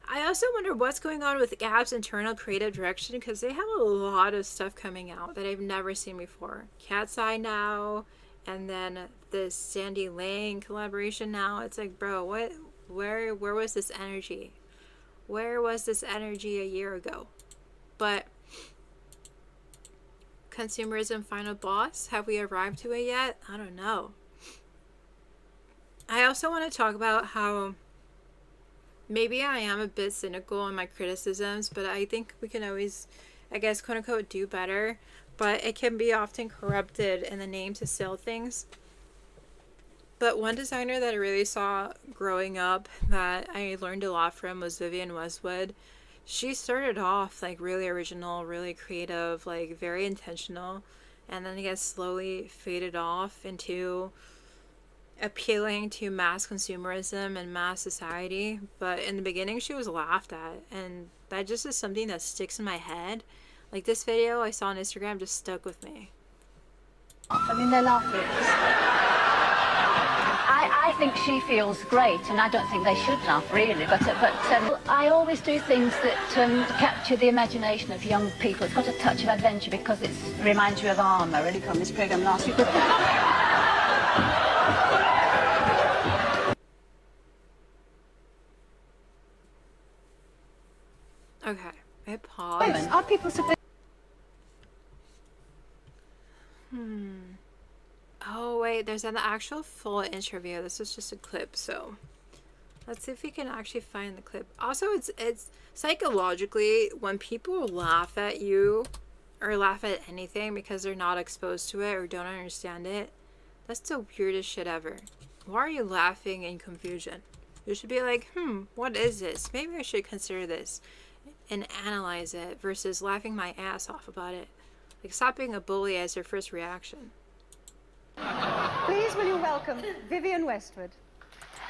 I also wonder what's going on with Gap's internal creative direction, because they have a lot of stuff coming out that I've never seen before. Cat's Eye now, and then this Sandy Liang collaboration now. It's like, bro, where was this energy? Where was this energy a year ago? But consumerism final boss, have we arrived to it yet? I don't know. I also want to talk about how maybe I am a bit cynical in my criticisms, but I think we can always, I guess, quote unquote, do better. But it can be often corrupted in the name to sell things. But one designer that I really saw growing up that I learned a lot from was Vivienne Westwood. She started off like really original, really creative, like very intentional, and then I guess slowly faded off into appealing to mass consumerism and mass society. But in the beginning she was laughed at, and that just is something that sticks in my head. Like this video I saw on Instagram just stuck with me. I mean, they're laughing. I think she feels great, and I don't think they should laugh, really. But I always do things that capture the imagination of young people. It's got a touch of adventure because it reminds you of Armour, really, from this programme last week. Okay, I paused. Are people supposed... Oh wait, there's an actual full interview. This is just a clip, so let's see if we can actually find the clip. Also, it's psychologically, when people laugh at you or laugh at anything because they're not exposed to it or don't understand it, that's the weirdest shit ever. Why are you laughing in confusion? You should be like, what is this? Maybe I should consider this and analyze it versus laughing my ass off about it. Like, stop being a bully as your first reaction. Please will you welcome Vivienne Westwood.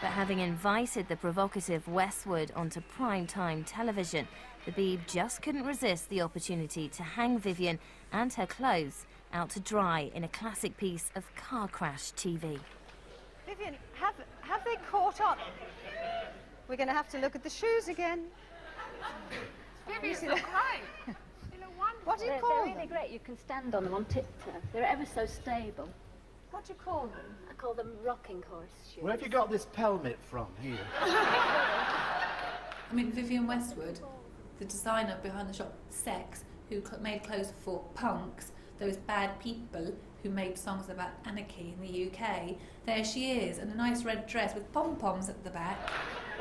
But having invited the provocative Westwood onto primetime television, the Beeb just couldn't resist the opportunity to hang Vivienne and her clothes out to dry in a classic piece of car crash TV. Vivienne, have they caught on? We're going to have to look at the shoes again. Vivienne, look great. You look wonderful. What do you call They're them? really great. You can stand on them on tiptoe. They're ever so stable. What do you call them? I call them rocking horse shoes. Where have you got this pelmet from here? I mean, Vivienne Westwood, the designer behind the shop Sex, who made clothes for punks, those bad people who made songs about anarchy in the UK, there she is, in a nice red dress with pom-poms at the back.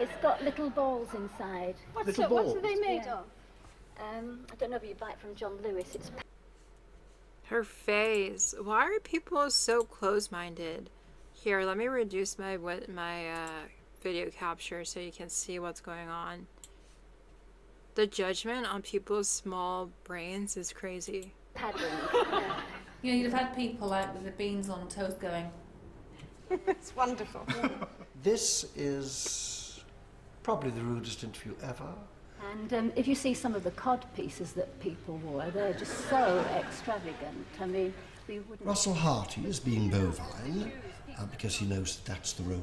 It's got little balls inside. What are they made of? I don't know if you buy it from John Lewis. It's Her face. Why are people so close-minded? Here, let me reduce my video capture so you can see what's going on. The judgment on people's small brains is crazy. padding. You know, you'd have had people like with the beans on toast going, It's wonderful. This is probably the rudest interview ever. And if you see some of the cod pieces that people wore, they're just so extravagant. I mean, we wouldn't... Russell Harty is being bovine because he knows that that's the role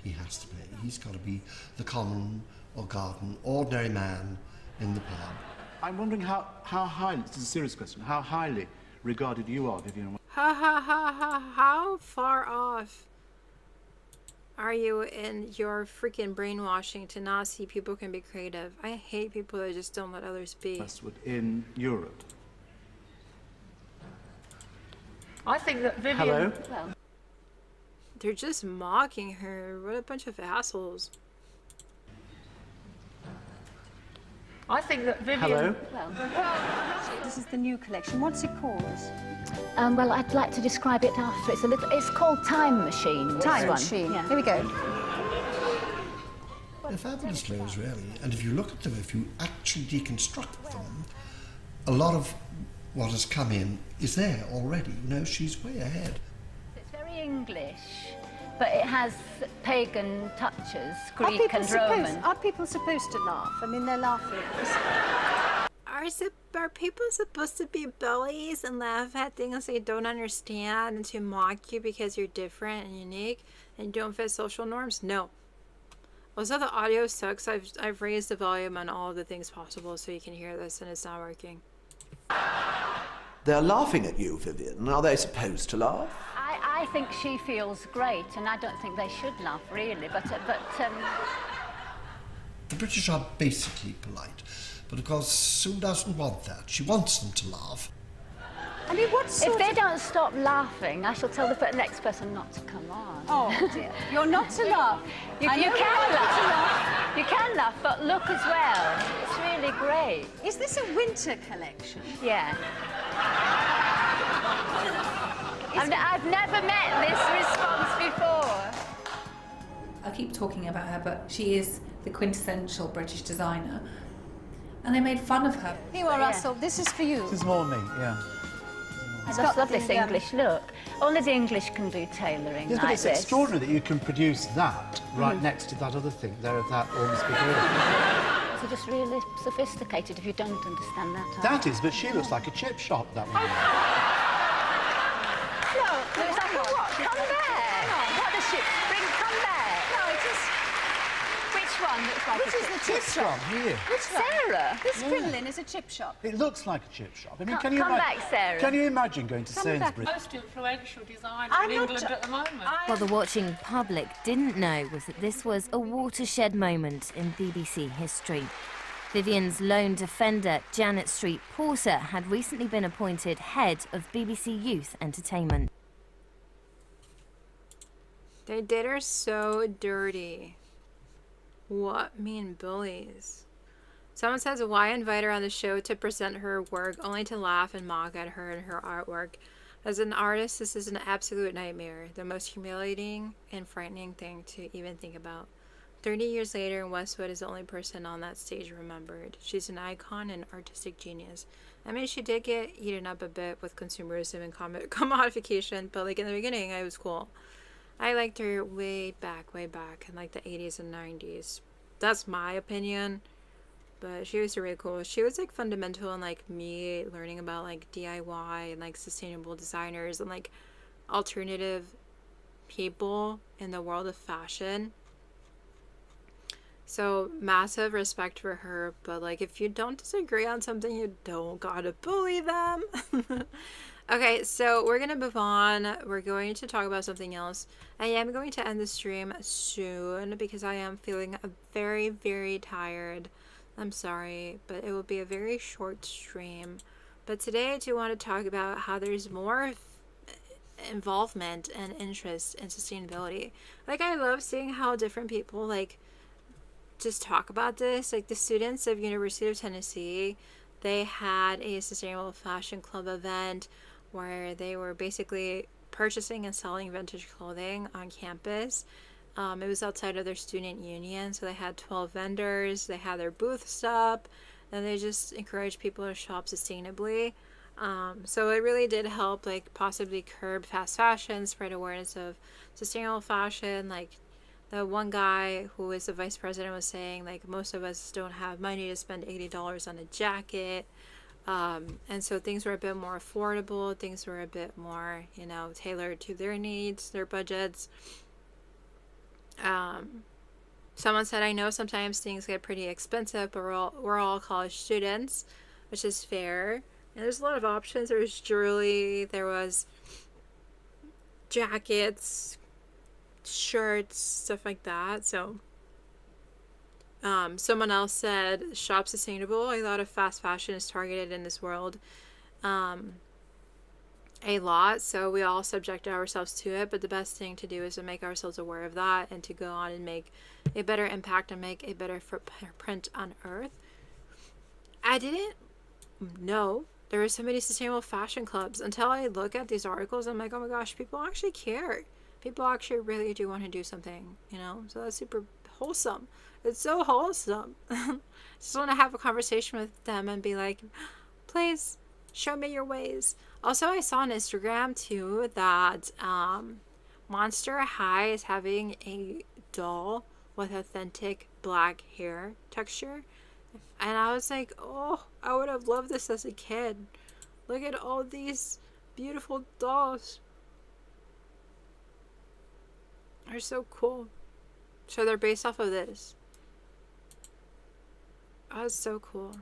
he has to play. He's got to be the common or garden, ordinary man in the pub. I'm wondering how highly, this is a serious question, how highly regarded you are, Vivienne. How far off are you in your freaking brainwashing to not see people can be creative? I hate people that just don't let others be. Westwood in Europe. I think that Vivienne... Hello? Well, They're just mocking her. What a bunch of assholes. I think that Vivienne... Hello? well, This is the new collection. What's it called? well, I'd like to describe it after. It's called Time Machine. this Time one. Machine. Yeah. Here we go. They're fabulous clothes, really. And if you look at them, if you actually deconstruct them, a lot of what has come in is there already. You know, she's way ahead. It's very English, but it has pagan touches, Greek and Roman. Are people supposed to laugh? I mean, they're laughing. Are are people supposed to be bullies and laugh at things they don't understand and to mock you because you're different and unique and don't fit social norms? No. Also, the audio sucks. I've raised the volume on all of the things possible so you can hear this, and it's not working. They're laughing at you, Vivienne. Are they supposed to laugh? I think she feels great, and I don't think they should laugh, really, but The British are basically polite, but of course Sue doesn't want that. She wants them to laugh. I mean, if they don't stop laughing, I shall tell the next person not to come on. Oh, dear. You're not to laugh. You can laugh. You can laugh, but look as well. It's really great. Is this a winter collection? Yeah. I've never met this response before. I keep talking about her, but she is the quintessential British designer. And they made fun of her. Here you are, Russell. This is for you. This is more me, yeah. I just love this English look. Only the English can do tailoring Yes, but like it's this. extraordinary that you can produce that right next to that other thing there of that almost big It's just really sophisticated if you don't understand that. That is, but she looks like a chip shop, that one. No, looks like a what? Come back. What does she... come back. No, it is... Which one looks like Which a is the chip This shop? one, here. Which one? Sarah. This crinoline is a chip shop. It looks like a chip shop. I mean, Come- can you come back, Sarah. Can you imagine going to Come back. Sainsbury's? Most influential designer I'm in not- England at the moment. What the watching public didn't know was that this was a watershed moment in BBC history. Vivienne's lone defender, Janet Street Porter, had recently been appointed head of BBC Youth Entertainment. They did her so dirty. What mean bullies? Someone says, why invite her on the show to present her work only to laugh and mock at her and her artwork? As an artist, this is an absolute nightmare. The most humiliating and frightening thing to even think about. 30 years later, and Westwood is the only person on that stage remembered. She's an icon and artistic genius. I mean, she did get eaten up a bit with consumerism and commodification, but like in the beginning, it was cool. I liked her way back in like the 80s and 90s. That's my opinion, but she was really cool. She was like fundamental in like me learning about like DIY and like sustainable designers and like alternative people in the world of fashion. So massive respect for her, but like if you don't disagree on something, you don't gotta bully them. Okay, so we're gonna move on. We're going to talk about something else. I am going to end the stream soon because I am feeling very, very tired. I'm sorry, but it will be a very short stream. But today I do want to talk about how there's more involvement and interest in sustainability. Like, I love seeing how different people like just talk about this. Like the students of University of Tennessee, they had a sustainable fashion club event where they were basically purchasing and selling vintage clothing on campus. It was outside of their student union, so they had 12 vendors, they had their booths up, and they just encouraged people to shop sustainably. So it really did help like possibly curb fast fashion, spread awareness of sustainable fashion. Like the one guy who was the vice president was saying, like, most of us don't have money to spend $80 on a jacket. And so things were a bit more affordable, things were a bit more, you know, tailored to their needs, their budgets. Someone said, I know sometimes things get pretty expensive, but we're all college students, which is fair. And there's a lot of options. There was jewelry, there was jackets, shirts, stuff like that. So someone else said, shop sustainable. A lot of fast fashion is targeted in this world a lot, so we all subject ourselves to it, but the best thing to do is to make ourselves aware of that and to go on and make a better impact and make a better footprint on earth. I didn't know there were so many sustainable fashion clubs until I look at these articles. I'm like, oh my gosh, people actually care. People actually really do want to do something, you know? So that's super wholesome. It's so wholesome. Just want to have a conversation with them and be like, please show me your ways. Also, I saw on Instagram too that Monster High is having a doll with authentic black hair texture, And I was like, oh, I would have loved this as a kid. Look at all these beautiful dolls. They're so cool. So they're based off of this. Oh, it's so cool.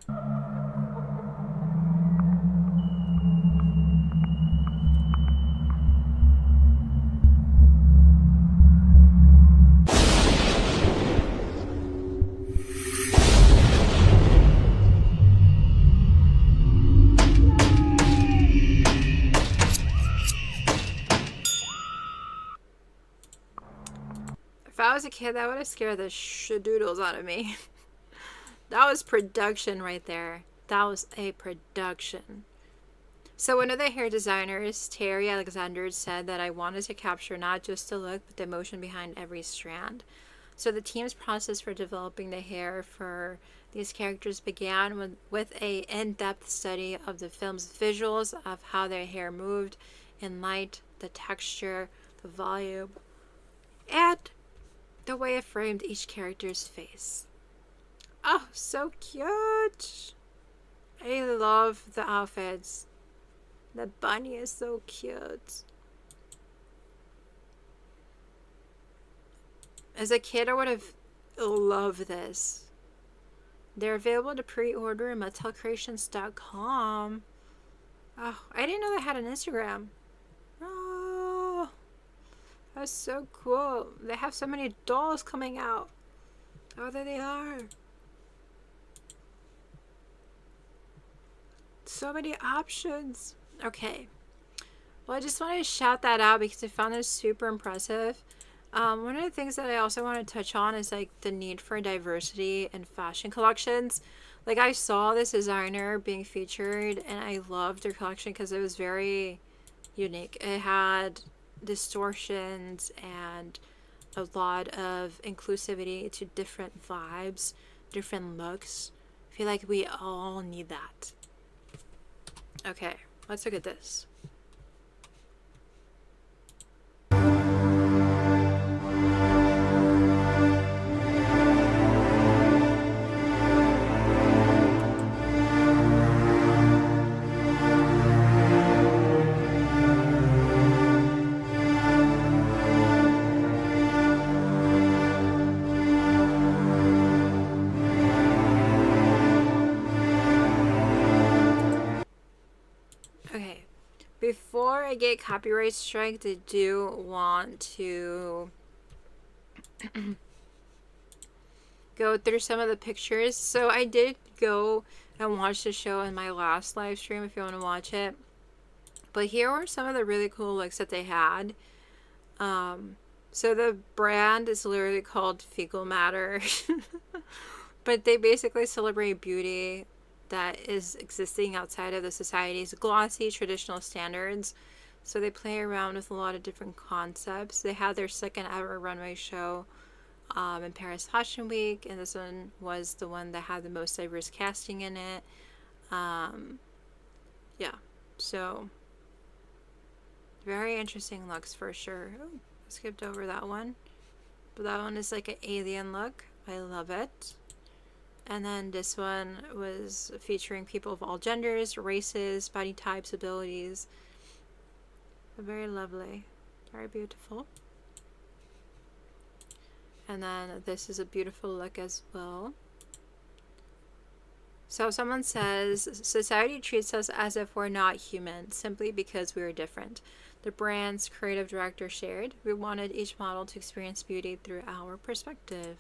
If I was a kid, that would have scared the shadoodles out of me. That was production right there. That was a production. So one of the hair designers, Terry Alexander, said that I wanted to capture not just the look, but the emotion behind every strand. So the team's process for developing the hair for these characters began with a in-depth study of the film's visuals of how their hair moved in light, the texture, the volume, and the way it framed each character's face. Oh, so cute! I love the outfits. The bunny is so cute. As a kid, I would have loved this. They're available to pre-order at mattelcreations.com. Oh, I didn't know they had an Instagram. Oh, that's so cool. They have so many dolls coming out. Oh, there they are. So many options. Okay. Well, I just wanted to shout that out because I found this super impressive. One of the things that I also want to touch on is like the need for diversity in fashion collections. Like I saw this designer being featured and I loved their collection because it was very unique. It had distortions and a lot of inclusivity to different vibes, different looks. I feel like we all need that. Okay, let's look at this. Before I get copyright strike, I do want to go through some of the pictures. So I did go and watch the show in my last live stream if you want to watch it. But here were some of the really cool looks that they had. So the brand is literally called Fecal Matter. But they basically celebrate beauty that is existing outside of the society's glossy traditional standards. So they play around with a lot of different concepts. They had their second ever runway show in Paris Fashion Week, and this one was the one that had the most diverse casting in it. Yeah, so very interesting looks for sure. Oh, I skipped over that one, but that one is like an alien look. I love it. And then this one was featuring people of all genders, races, body types, abilities. Very lovely. Very beautiful. And then this is a beautiful look as well. So someone says, society treats us as if we're not human, simply because we are different. The brand's creative director shared, we wanted each model to experience beauty through our perspective.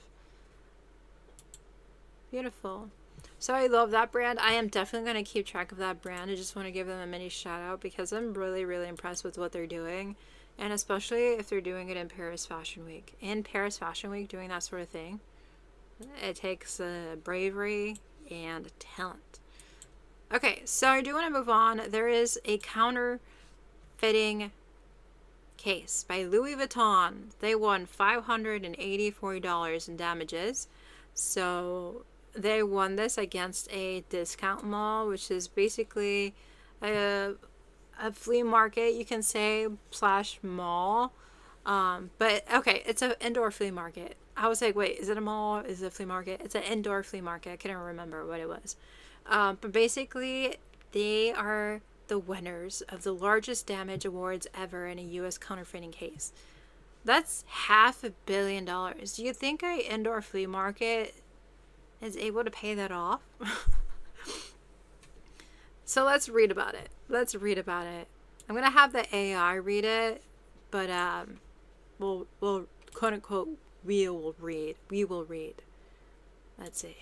Beautiful. So I love that brand. I am definitely going to keep track of that brand. I just want to give them a mini shout out because I'm really, really impressed with what they're doing. And especially if they're doing it in Paris Fashion Week. In Paris Fashion Week, doing that sort of thing, it takes bravery and talent. Okay, so I do want to move on. There is a counterfeiting case by Louis Vuitton. They won $584 in damages. So they won this against a discount mall, which is basically a flea market, you can say, / mall. But okay, it's an indoor flea market. I was like, wait, is it a mall? Is it a flea market? It's an indoor flea market. I couldn't remember what it was. But basically, they are the winners of the largest damage awards ever in a U.S. counterfeiting case. That's $500 million. Do you think an indoor flea market is able to pay that off? So let's read about it. Let's read about it. I'm gonna have the AI read it, but we'll quote unquote we will read. Let's see.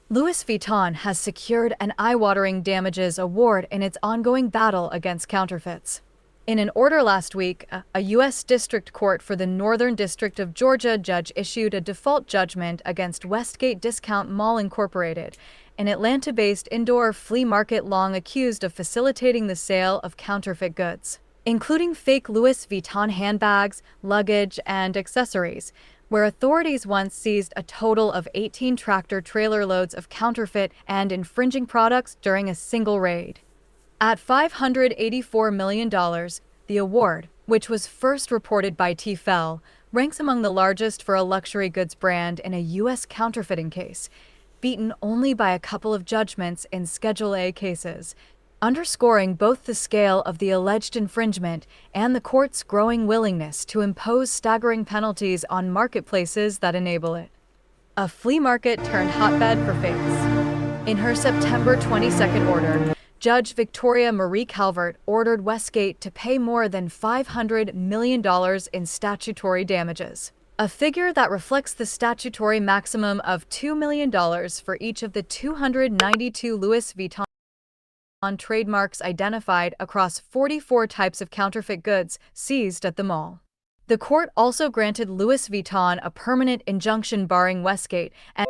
Louis Vuitton has secured an eye-watering damages award in its ongoing battle against counterfeits. In an order last week, a U.S. District Court for the Northern District of Georgia judge issued a default judgment against Westgate Discount Mall Incorporated, an Atlanta-based indoor flea market long accused of facilitating the sale of counterfeit goods, including fake Louis Vuitton handbags, luggage, and accessories, where authorities once seized a total of 18 tractor-trailer loads of counterfeit and infringing products during a single raid. At $584 million, the award, which was first reported by TFL, ranks among the largest for a luxury goods brand in a U.S. counterfeiting case, beaten only by a couple of judgments in Schedule A cases, underscoring both the scale of the alleged infringement and the court's growing willingness to impose staggering penalties on marketplaces that enable it. A flea market turned hotbed for fakes. In her September 22nd order, Judge Victoria Marie Calvert ordered Westgate to pay more than $500 million in statutory damages, a figure that reflects the statutory maximum of $2 million for each of the 292 Louis Vuitton trademarks identified across 44 types of counterfeit goods seized at the mall. The court also granted Louis Vuitton a permanent injunction barring Westgate and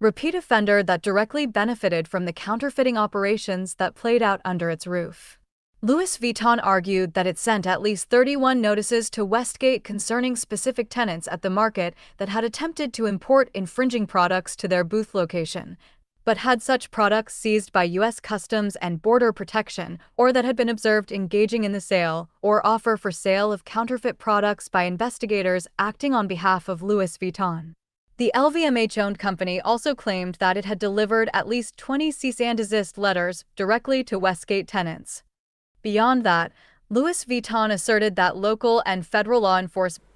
repeat offender that directly benefited from the counterfeiting operations that played out under its roof. Louis Vuitton argued that it sent at least 31 notices to Westgate concerning specific tenants at the market that had attempted to import infringing products to their booth location, but had such products seized by U.S. Customs and Border Protection, or that had been observed engaging in the sale or offer for sale of counterfeit products by investigators acting on behalf of Louis Vuitton. The LVMH-owned company also claimed that it had delivered at least 20 cease and desist letters directly to Westgate tenants. Beyond that, Louis Vuitton asserted that local and federal law enforcement.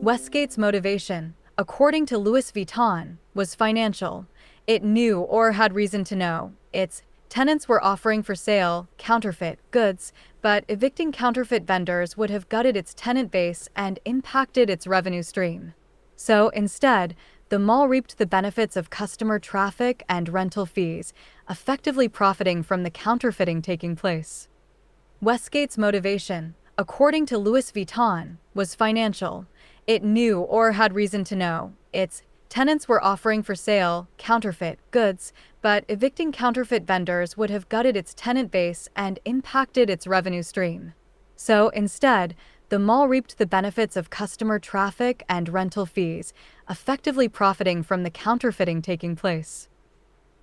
Westgate's motivation, according to Louis Vuitton, was financial. It knew, or had reason to know, its tenants were offering for sale counterfeit goods, but evicting counterfeit vendors would have gutted its tenant base and impacted its revenue stream. So, instead, the mall reaped the benefits of customer traffic and rental fees, effectively profiting from the counterfeiting taking place. Westgate's motivation, according to Louis Vuitton, was financial. It knew, or had reason to know, its tenants were offering for sale counterfeit goods, but evicting counterfeit vendors would have gutted its tenant base and impacted its revenue stream. So, instead, the mall reaped the benefits of customer traffic and rental fees, effectively profiting from the counterfeiting taking place.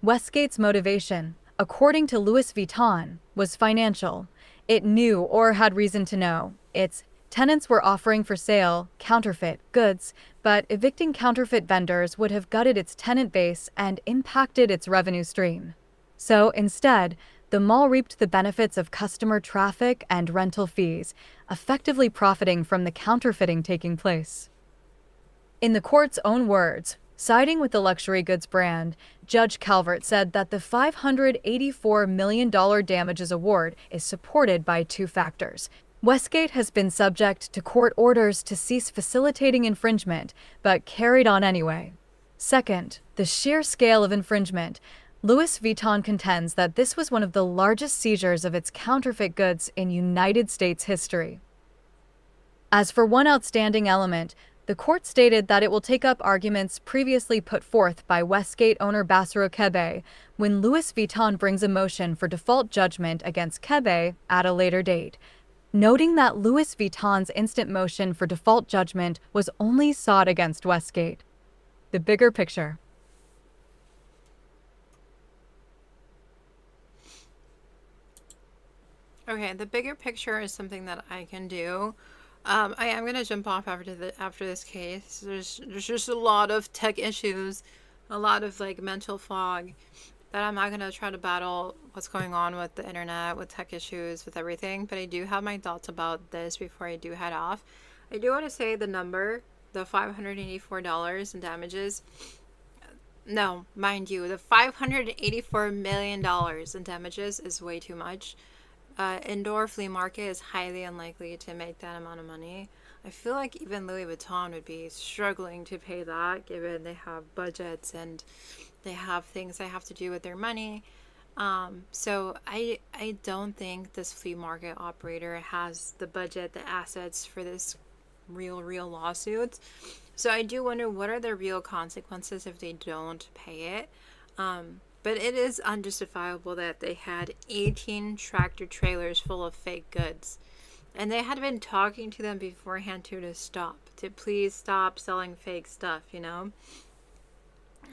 Westgate's motivation, according to Louis Vuitton, was financial. It knew, or had reason to know, its tenants were offering for sale counterfeit goods, but evicting counterfeit vendors would have gutted its tenant base and impacted its revenue stream. So, instead, the mall reaped the benefits of customer traffic and rental fees, effectively profiting from the counterfeiting taking place. In the court's own words, siding with the luxury goods brand, Judge Calvert said that the $584 million damages award is supported by two factors. Westgate has been subject to court orders to cease facilitating infringement, but carried on anyway. Second, the sheer scale of infringement. Louis Vuitton contends that this was one of the largest seizures of its counterfeit goods in United States history. As for one outstanding element, the court stated that it will take up arguments previously put forth by Westgate owner Bassaro Kebe when Louis Vuitton brings a motion for default judgment against Kebe at a later date. noting that Louis Vuitton's instant motion for default judgment was only sought against Westgate. The bigger picture. Okay, the bigger picture is something that I can do. I am gonna jump off after this case. There's just a lot of tech issues, a lot of like mental fog that I'm not gonna try to battle what's going on with the internet, with tech issues, with everything. But I do have my thoughts about this before I do head off. I do want to say the number, the $584 in damages. No, mind you, the $584 million in damages is way too much. Indoor flea market is highly unlikely to make that amount of money. I feel like even Louis Vuitton would be struggling to pay that, given they have budgets and they have things they have to do with their money. So I don't think this flea market operator has the budget, the assets for this real lawsuit. So I do wonder, what are the real consequences if they don't pay it? But it is unjustifiable that they had 18 tractor trailers full of fake goods. And they had been talking to them beforehand to stop, to please stop selling fake stuff, you know?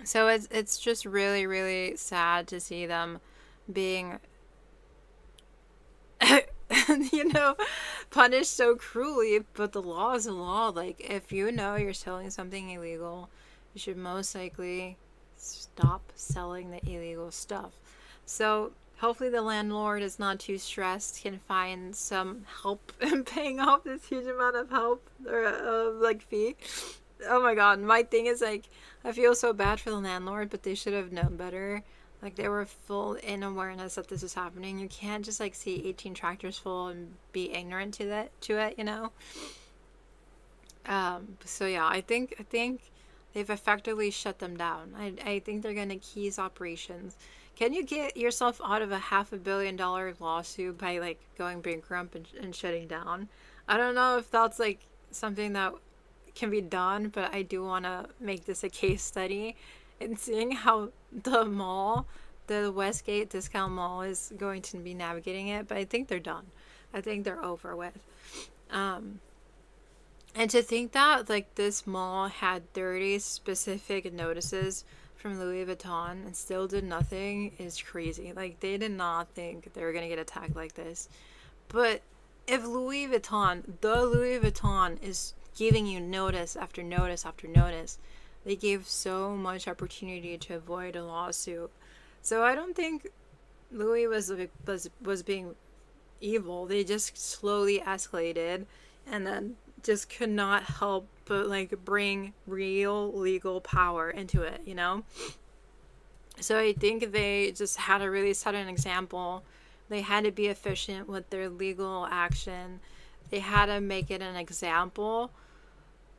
So it's just really sad to see them being, you know, punished so cruelly. But the law is the law. Like, if you know you're selling something illegal, you should most likely stop selling the illegal stuff. So hopefully the landlord is not too stressed, can find some help in paying off this huge amount of help or like fee. Oh my god, my thing is like, I feel so bad for the landlord, but they should have known better. Like, they were full in awareness that this is happening. You can't just like see 18 tractors full and be ignorant to it, you know. So yeah, I think they've effectively shut them down. I think they're going to cease operations. Can you get yourself out of a $500 million lawsuit by like going bankrupt and shutting down? I don't know if that's like something that can be done, but I do want to make this a case study and seeing how the mall, the Westgate discount mall, is going to be navigating it. But I think they're done. I think they're over with. And to think that like this mall had 30 specific notices from Louis Vuitton and still did nothing is crazy. Like, they did not think they were gonna get attacked like this. But if Louis Vuitton, the Louis Vuitton, is giving you notice after notice after notice, they gave so much opportunity to avoid a lawsuit. So I don't think Louis was being evil. They just slowly escalated and then just could not help but like bring real legal power into it, you know? So I think they just had to really set an example. They had to be efficient with their legal action. They had to make it an example.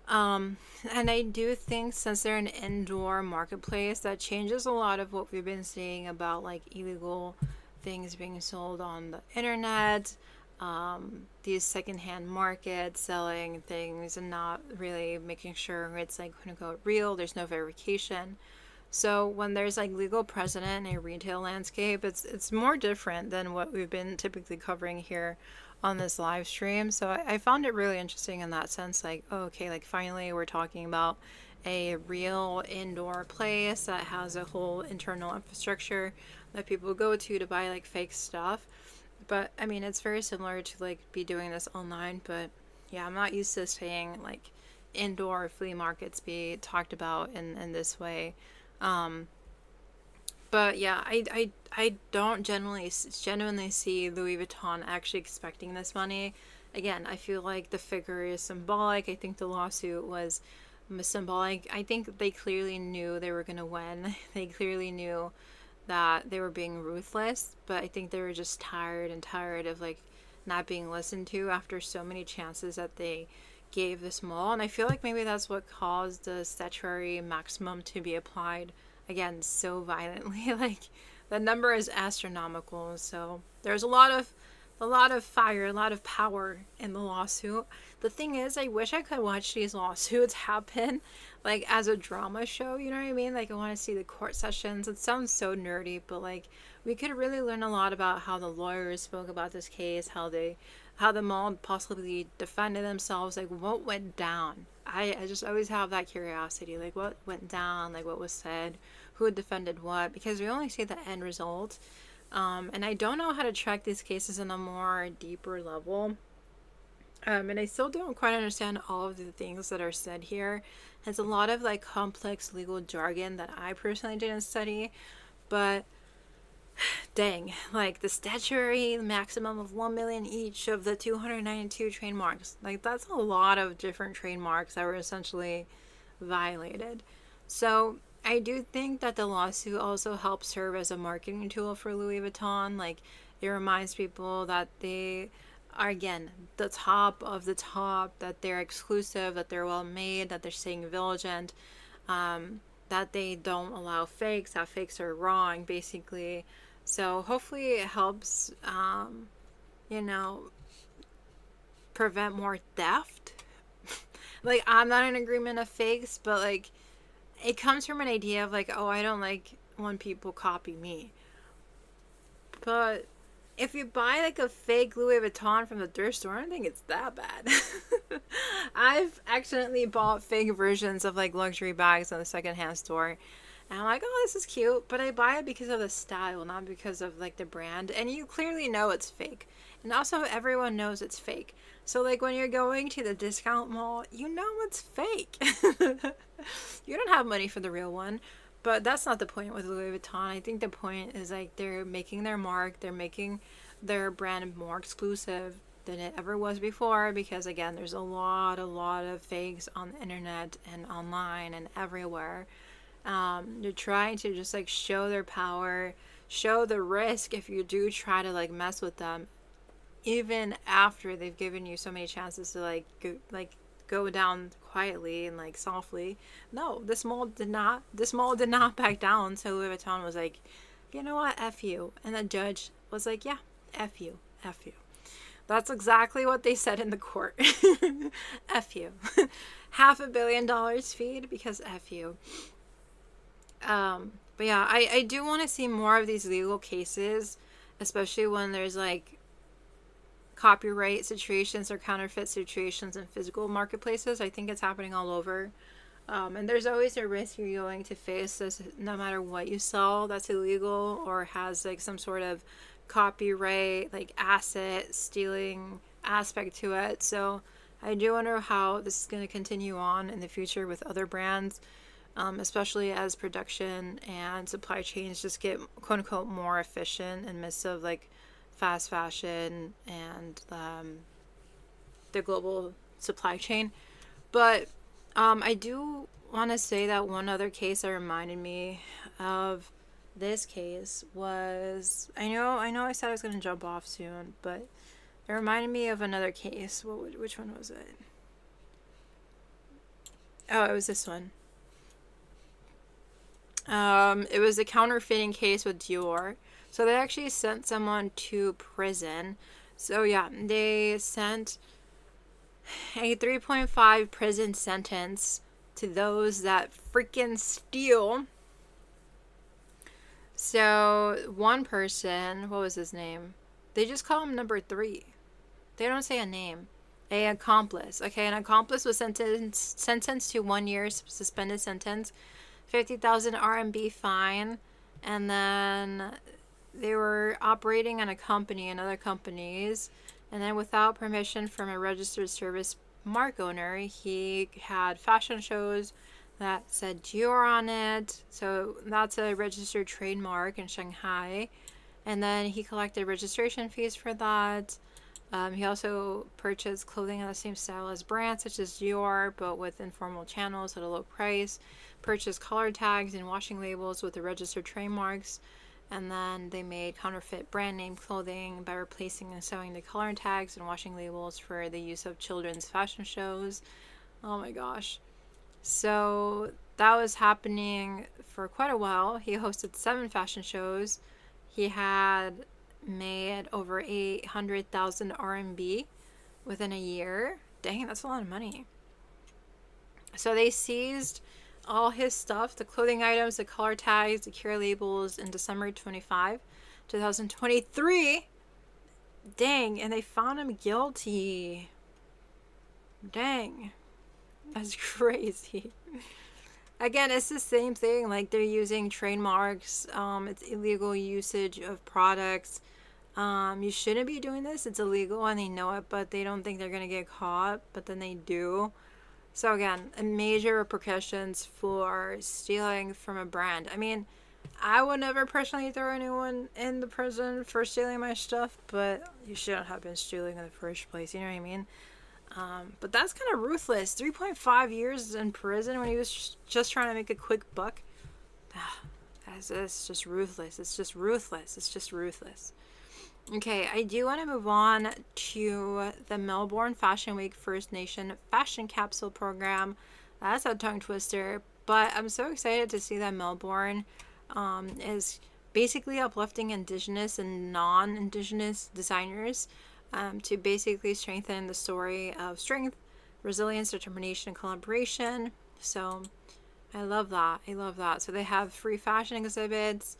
And I do think, since they're an indoor marketplace, that changes a lot of what we've been seeing about like illegal things being sold on the internet. These secondhand markets selling things and not really making sure it's like quote unquote real. There's no verification. So when there's like legal precedent in a retail landscape, it's more different than what we've been typically covering here on this live stream. So I found it really interesting in that sense. Like, oh, okay, like finally we're talking about a real indoor place that has a whole internal infrastructure that people go to buy like fake stuff. But I mean, it's very similar to like be doing this online, but yeah, I'm not used to seeing like indoor flea markets be talked about in this way. But yeah, I don't genuinely see Louis Vuitton actually expecting this money. Again, I feel like the figure is symbolic. I think the lawsuit was symbolic. I think they clearly knew they were gonna win. They clearly knew that they were being ruthless, but I think they were just tired of like not being listened to after so many chances that they gave this mall. And I feel like maybe that's what caused the statutory maximum to be applied again so violently. Like, the number is astronomical. So there's a lot of fire, a lot of power in the lawsuit. The thing is, I wish I could watch these lawsuits happen like as a drama show, you know what I mean? Like, I want to see the court sessions. It sounds so nerdy, but like we could really learn a lot about how the lawyers spoke about this case, how how the mall possibly defended themselves. Like, what went down? I just always have that curiosity. Like, what went down? Like, what was said? Who defended what? Because we only see the end result. And I don't know how to track these cases on a more deeper level. And I still don't quite understand all of the things that are said here. It's a lot of like complex legal jargon that I personally didn't study, but dang, like the statutory maximum of 1 million each of the 292 trademarks. Like, that's a lot of different trademarks that were essentially violated. So I do think that the lawsuit also helps serve as a marketing tool for Louis Vuitton. Like, it reminds people that they are, again, the top of the top, that they're exclusive, that they're well made, that they're staying vigilant, that they don't allow fakes, that fakes are wrong, basically. So hopefully it helps, you know, prevent more theft. Like, I'm not in agreement of fakes, but like, it comes from an idea of like, oh, I don't like when people copy me. But if you buy like a fake Louis Vuitton from the thrift store, I don't think it's that bad. I've accidentally bought fake versions of like luxury bags on the secondhand store. And I'm like, oh, this is cute. But I buy it because of the style, not because of like the brand. And you clearly know it's fake. And also everyone knows it's fake. So like when you're going to the discount mall, you know it's fake. You don't have money for the real one. But that's not the point with Louis Vuitton. I think the point is like they're making their mark. They're making their brand more exclusive than it ever was before. Because again, there's a lot of fakes on the internet and online and everywhere. They're trying to just like show their power, show the risk if you do try to like mess with them, even after they've given you so many chances to go down quietly and like softly. No, this mall did not back down. So Louis Vuitton was like, you know what, F you. And the judge was like, yeah, F you. That's exactly what they said in the court. F you. $500 million feed because F you. But yeah, I do want to see more of these legal cases, especially when there's like copyright situations or counterfeit situations in physical marketplaces. I think it's happening all over. And there's always a risk you're going to face this no matter what you sell that's illegal or has like some sort of copyright, like asset stealing aspect to it. So I do wonder how this is going to continue on in the future with other brands. Especially as production and supply chains just get quote unquote more efficient in midst of like fast fashion and the global supply chain. But I do want to say that one other case that reminded me of this case was, I know I said I was going to jump off soon, but it reminded me of another case. Which one was it? Oh, it was this one. It was a counterfeiting case with Dior. So they actually sent someone to prison. So yeah, they sent a 3.5 prison sentence to those that freaking steal. So one person, what was his name? They just call him number 3. They don't say a name. An accomplice. Okay, an accomplice was sentenced to 1 year suspended sentence, 50,000 RMB fine, and then they were operating on a company and other companies, and then without permission from a registered service mark owner, he had fashion shows that said Dior on it, so that's a registered trademark in Shanghai, and then he collected registration fees for that. He also purchased clothing in the same style as brands such as Dior, but with informal channels at a low price, purchased color tags and washing labels with the registered trademarks, and then they made counterfeit brand name clothing by replacing and sewing the color tags and washing labels for the use of children's fashion shows. Oh my gosh. So that was happening for quite a while. He hosted 7 fashion shows. He had made over 800,000 RMB within a year. Dang, that's a lot of money. So they seized all his stuff, the clothing items, the color tags, the care labels, in December 25, 2023. Dang, and they found him guilty. Dang. That's crazy. Again, it's the same thing. Like, they're using trademarks. It's illegal usage of products. You shouldn't be doing this. It's illegal and they know it, but they don't think they're going to get caught, but then they do. So again, major repercussions for stealing from a brand. I mean, I would never personally throw anyone in the prison for stealing my stuff, but you shouldn't have been stealing in the first place. You know what I mean? But that's kind of ruthless. 3.5 years in prison when he was just trying to make a quick buck. It's just ruthless. It's just ruthless. It's just ruthless. Okay, I do want to move on to the Melbourne Fashion Week First Nation Fashion Capsule Program. That's a tongue twister, but I'm so excited to see that Melbourne is basically uplifting Indigenous and non-Indigenous designers to basically strengthen the story of strength, resilience, determination, and collaboration. So I love that. I love that. So they have free fashion exhibits.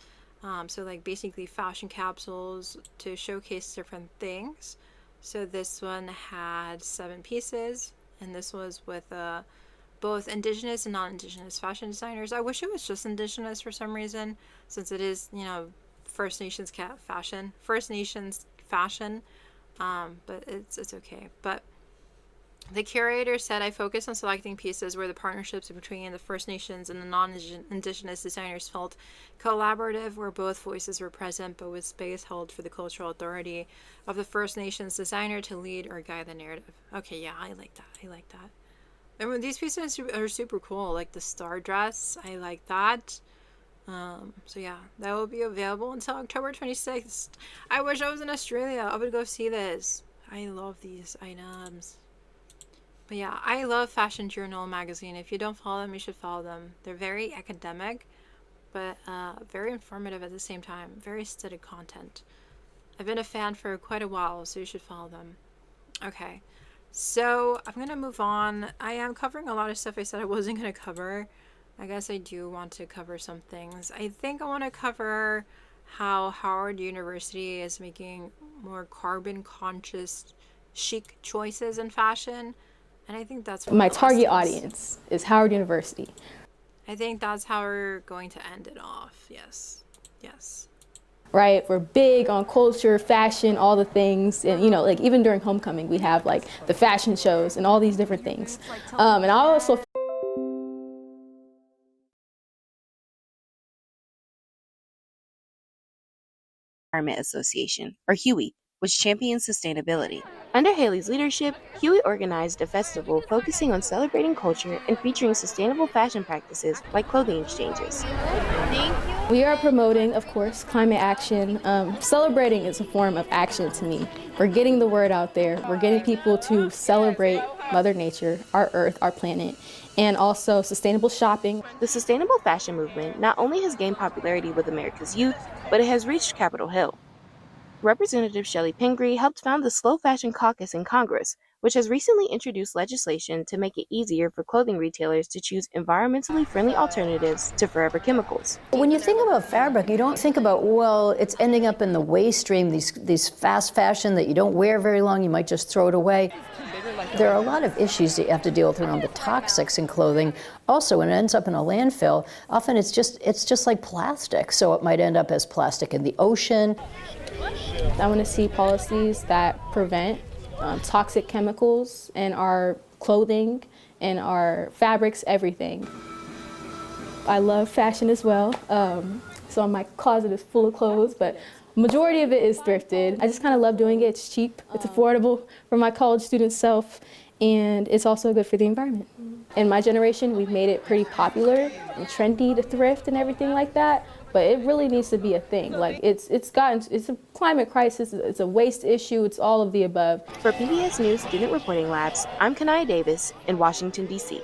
So like basically fashion capsules to showcase different things. So this one had 7 pieces, and this was with both Indigenous and non-Indigenous fashion designers. I wish it was just Indigenous for some reason, since it is, you know, First Nations fashion. But it's okay. But the curator said, I focused on selecting pieces where the partnerships between the First Nations and the non-Indigenous designers felt collaborative, where both voices were present, but with space held for the cultural authority of the First Nations designer to lead or guide the narrative. Okay, yeah, I like that. I like that. And these pieces are super cool, like the star dress. I like that. So yeah, that will be available until October 26th. I wish I was in Australia. I would go see this. I love these items. But yeah, I love Fashion Journal magazine. If you don't follow them, you should follow them. They're very academic, but very informative at the same time. Very aesthetic content. I've been a fan for quite a while, so you should follow them. Okay, so I'm going to move on. I am covering a lot of stuff I said I wasn't going to cover. I guess I do want to cover some things. I think I want to cover how Howard University is making more carbon conscious chic choices in fashion. And I think that's my target audience is Howard University. I think that's how we're going to end it off. Yes. Yes. Right? We're big on culture, fashion, all the things. And, you know, like even during homecoming, we have like the fashion shows and all these different things. And I also Environment Association, or HUE, which champions sustainability. Under Haley's leadership, HUE organized a festival focusing on celebrating culture and featuring sustainable fashion practices like clothing exchanges. We are promoting, of course, climate action. Celebrating is a form of action to me. We're getting the word out there. We're getting people to celebrate Mother Nature, our Earth, our planet, and also sustainable shopping. The sustainable fashion movement not only has gained popularity with America's youth, but it has reached Capitol Hill. Representative Shelley Pingree helped found the Slow Fashion Caucus in Congress, which has recently introduced legislation to make it easier for clothing retailers to choose environmentally friendly alternatives to forever chemicals. When you think about fabric, you don't think about, well, it's ending up in the waste stream, these fast fashion that you don't wear very long, you might just throw it away. There are a lot of issues that you have to deal with around the toxics in clothing. Also, when it ends up in a landfill, often it's just like plastic, so it might end up as plastic in the ocean. I want to see policies that prevent toxic chemicals in our clothing and our fabrics, everything. I love fashion as well, so my closet is full of clothes, but majority of it is thrifted. I just kind of love doing it. It's cheap, it's affordable for my college student self, and it's also good for the environment. In my generation, we've made it pretty popular and trendy to thrift and everything like that, but it really needs to be a thing. Like it's a climate crisis, it's a waste issue, it's all of the above. For PBS News Student Reporting Labs, I'm Kanaya Davis in Washington, D.C.